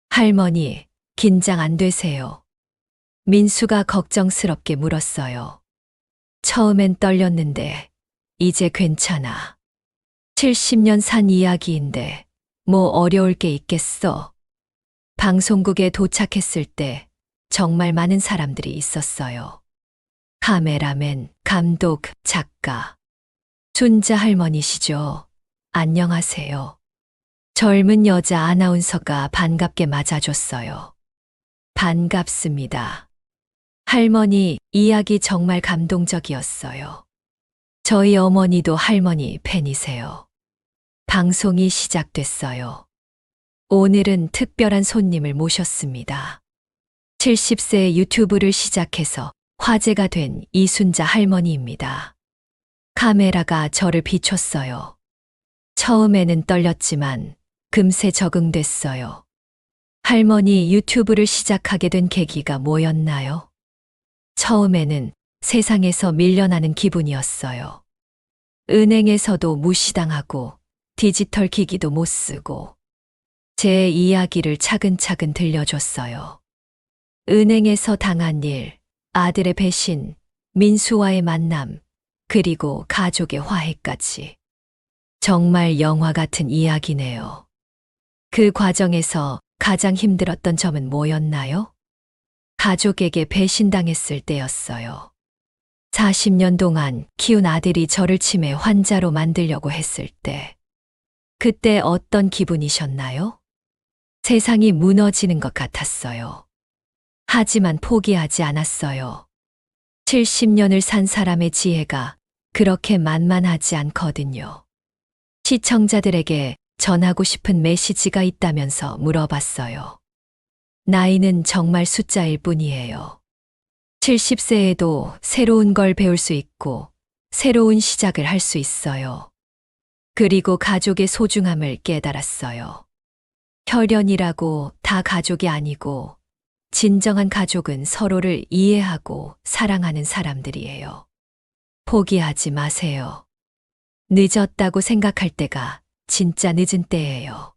할머니, 긴장 안 되세요? 민수가 걱정스럽게 물었어요. 처음엔 떨렸는데 이제 괜찮아. 70년 산 이야기인데 뭐 어려울 게 있겠어. 방송국에 도착했을 때 정말 많은 사람들이 있었어요. 카메라맨, 감독, 작가. 순자 할머니시죠? 안녕하세요. 젊은 여자 아나운서가 반갑게 맞아줬어요. 반갑습니다. 할머니, 이야기 정말 감동적이었어요. 저희 어머니도 할머니 팬이세요. 방송이 시작됐어요. 오늘은 특별한 손님을 모셨습니다. 70세에 유튜브를 시작해서 화제가 된 이순자 할머니입니다. 카메라가 저를 비췄어요. 처음에는 떨렸지만 금세 적응됐어요. 할머니, 유튜브를 시작하게 된 계기가 뭐였나요? 처음에는 세상에서 밀려나는 기분이었어요. 은행에서도 무시당하고 디지털 기기도 못 쓰고 제 이야기를 차근차근 들려줬어요. 은행에서 당한 일, 아들의 배신, 민수와의 만남, 그리고 가족의 화해까지. 정말 영화 같은 이야기네요. 그 과정에서 가장 힘들었던 점은 뭐였나요? 가족에게 배신당했을 때였어요. 40년 동안 키운 아들이 저를 치매 환자로 만들려고 했을 때. 그때 어떤 기분이셨나요? 세상이 무너지는 것 같았어요. 하지만 포기하지 않았어요. 70년을 산 사람의 지혜가 그렇게 만만하지 않거든요. 시청자들에게 전하고 싶은 메시지가 있다면서 물어봤어요. 나이는 정말 숫자일 뿐이에요. 70세에도 새로운 걸 배울 수 있고 새로운 시작을 할 수 있어요. 그리고 가족의 소중함을 깨달았어요. 혈연이라고 다 가족이 아니고 진정한 가족은 서로를 이해하고 사랑하는 사람들이에요. 포기하지 마세요. 늦었다고 생각할 때가 진짜 늦은 때예요.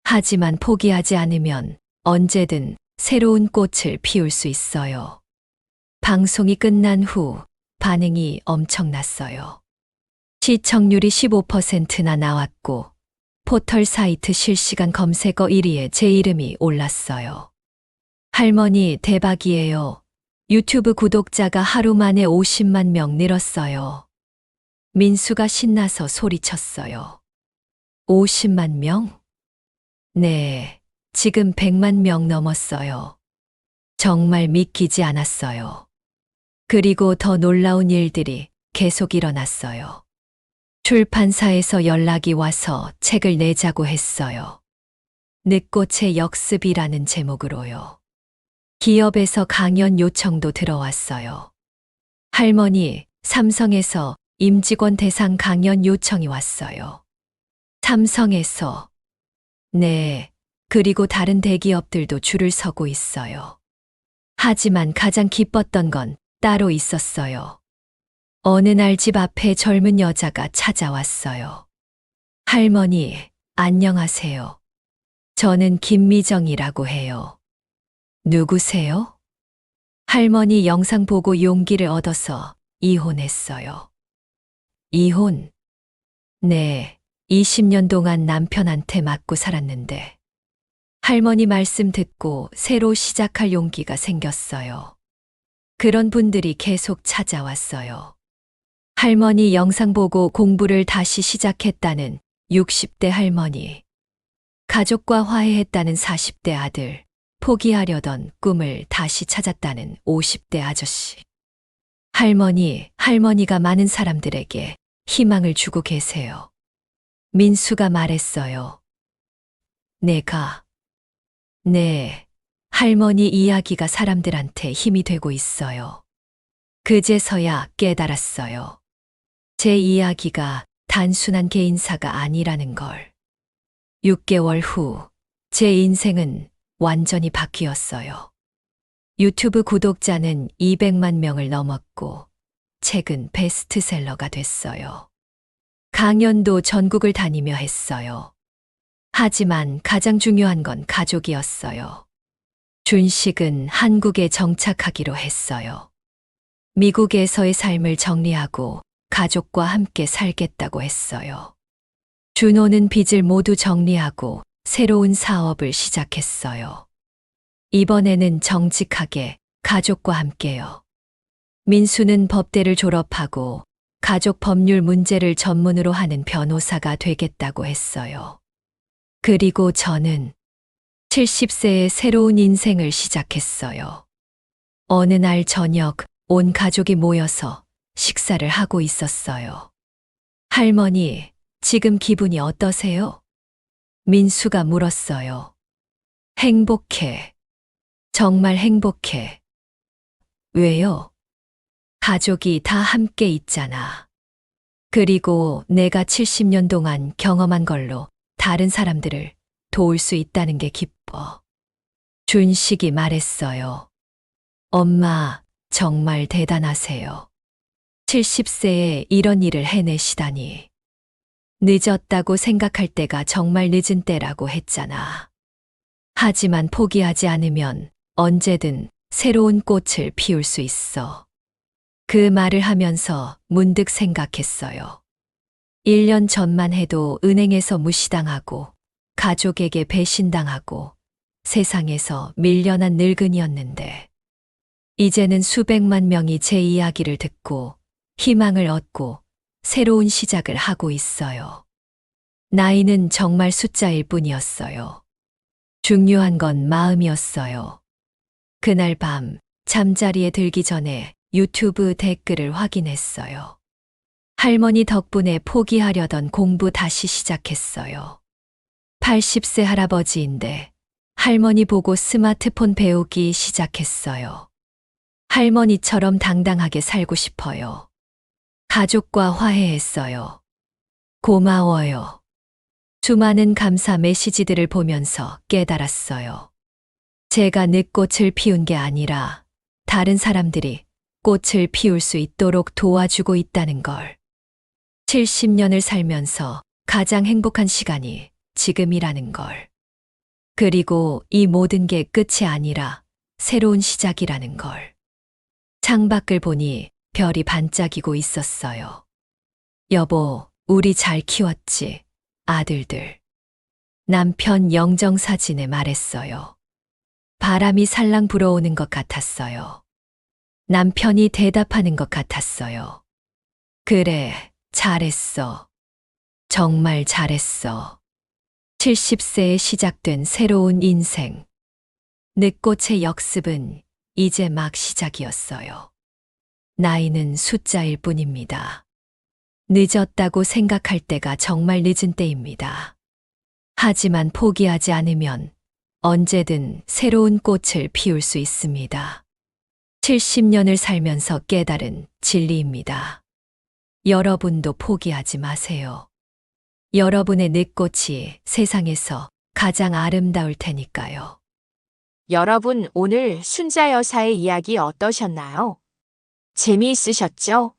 하지만 포기하지 않으면 언제든 새로운 꽃을 피울 수 있어요. 방송이 끝난 후 반응이 엄청났어요. 시청률이 15%나 나왔고 포털 사이트 실시간 검색어 1위에 제 이름이 올랐어요. 할머니 대박이에요. 유튜브 구독자가 하루 만에 50만 명 늘었어요. 민수가 신나서 소리쳤어요. 50만 명? 네, 지금 100만 명 넘었어요. 정말 믿기지 않았어요. 그리고 더 놀라운 일들이 계속 일어났어요. 출판사에서 연락이 와서 책을 내자고 했어요. 늑꽃의 역습이라는 제목으로요. 기업에서 강연 요청도 들어왔어요. 할머니, 삼성에서 임직원 대상 강연 요청이 왔어요. 삼성에서. 네, 그리고 다른 대기업들도 줄을 서고 있어요. 하지만 가장 기뻤던 건 따로 있었어요. 어느 날 집 앞에 젊은 여자가 찾아왔어요. 할머니, 안녕하세요. 저는 김미정이라고 해요. 누구세요? 할머니 영상 보고 용기를 얻어서 이혼했어요. 이혼? 네, 20년 동안 남편한테 맞고 살았는데 할머니 말씀 듣고 새로 시작할 용기가 생겼어요. 그런 분들이 계속 찾아왔어요. 할머니 영상 보고 공부를 다시 시작했다는 60대 할머니. 가족과 화해했다는 40대 아들. 포기하려던 꿈을 다시 찾았다는 50대 아저씨. 할머니가 많은 사람들에게 희망을 주고 계세요. 민수가 말했어요. 네, 할머니 이야기가 사람들한테 힘이 되고 있어요. 그제서야 깨달았어요. 제 이야기가 단순한 개인사가 아니라는 걸. 6개월 후, 제 인생은 완전히 바뀌었어요. 유튜브 구독자는 200만 명을 넘었고, 책은 베스트셀러가 됐어요. 강연도 전국을 다니며 했어요. 하지만 가장 중요한 건 가족이었어요. 준식은 한국에 정착하기로 했어요. 미국에서의 삶을 정리하고 가족과 함께 살겠다고 했어요. 준호는 빚을 모두 정리하고 새로운 사업을 시작했어요. 이번에는 정직하게 가족과 함께요. 민수는 법대를 졸업하고 가족 법률 문제를 전문으로 하는 변호사가 되겠다고 했어요. 그리고 저는 70세의 새로운 인생을 시작했어요. 어느 날 저녁 온 가족이 모여서 식사를 하고 있었어요. 할머니, 지금 기분이 어떠세요? 민수가 물었어요. 행복해. 정말 행복해. 왜요? 가족이 다 함께 있잖아. 그리고 내가 70년 동안 경험한 걸로 다른 사람들을 도울 수 있다는 게 기뻐. 준식이 말했어요. 엄마, 정말 대단하세요. 70세에 이런 일을 해내시다니. 늦었다고 생각할 때가 정말 늦은 때라고 했잖아. 하지만 포기하지 않으면 언제든 새로운 꽃을 피울 수 있어. 그 말을 하면서 문득 생각했어요. 1년 전만 해도 은행에서 무시당하고 가족에게 배신당하고 세상에서 밀려난 늙은이였는데 이제는 수백만 명이 제 이야기를 듣고 희망을 얻고 새로운 시작을 하고 있어요. 나이는 정말 숫자일 뿐이었어요. 중요한 건 마음이었어요. 그날 밤 잠자리에 들기 전에 유튜브 댓글을 확인했어요. 할머니 덕분에 포기하려던 공부 다시 시작했어요. 80세 할아버지인데 할머니 보고 스마트폰 배우기 시작했어요. 할머니처럼 당당하게 살고 싶어요. 가족과 화해했어요. 고마워요. 수많은 감사 메시지들을 보면서 깨달았어요. 제가 늦꽃을 피운 게 아니라 다른 사람들이 꽃을 피울 수 있도록 도와주고 있다는 걸. 70년을 살면서 가장 행복한 시간이 지금이라는 걸. 그리고 이 모든 게 끝이 아니라 새로운 시작이라는 걸. 창밖을 보니 별이 반짝이고 있었어요. 여보, 우리 잘 키웠지, 아들들. 남편 영정사진에 말했어요. 바람이 살랑 불어오는 것 같았어요. 남편이 대답하는 것 같았어요. 그래, 잘했어. 정말 잘했어. 70세에 시작된 새로운 인생. 늦꽃의 역습은 이제 막 시작이었어요. 나이는 숫자일 뿐입니다. 늦었다고 생각할 때가 정말 늦은 때입니다. 하지만 포기하지 않으면 언제든 새로운 꽃을 피울 수 있습니다. 70년을 살면서 깨달은 진리입니다. 여러분도 포기하지 마세요. 여러분의 늦꽃이 세상에서 가장 아름다울 테니까요. 여러분, 오늘 순자 여사의 이야기 어떠셨나요? 재미있으셨죠?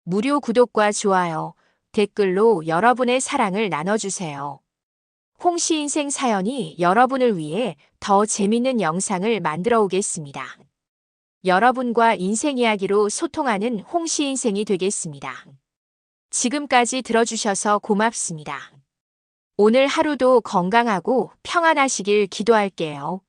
무료 구독과 좋아요, 댓글로 여러분의 사랑을 나눠주세요. 홍씨 인생 사연이 여러분을 위해 더 재밌는 영상을 만들어 오겠습니다. 여러분과 인생 이야기로 소통하는 홍씨 인생이 되겠습니다. 지금까지 들어주셔서 고맙습니다. 오늘 하루도 건강하고 평안하시길 기도할게요.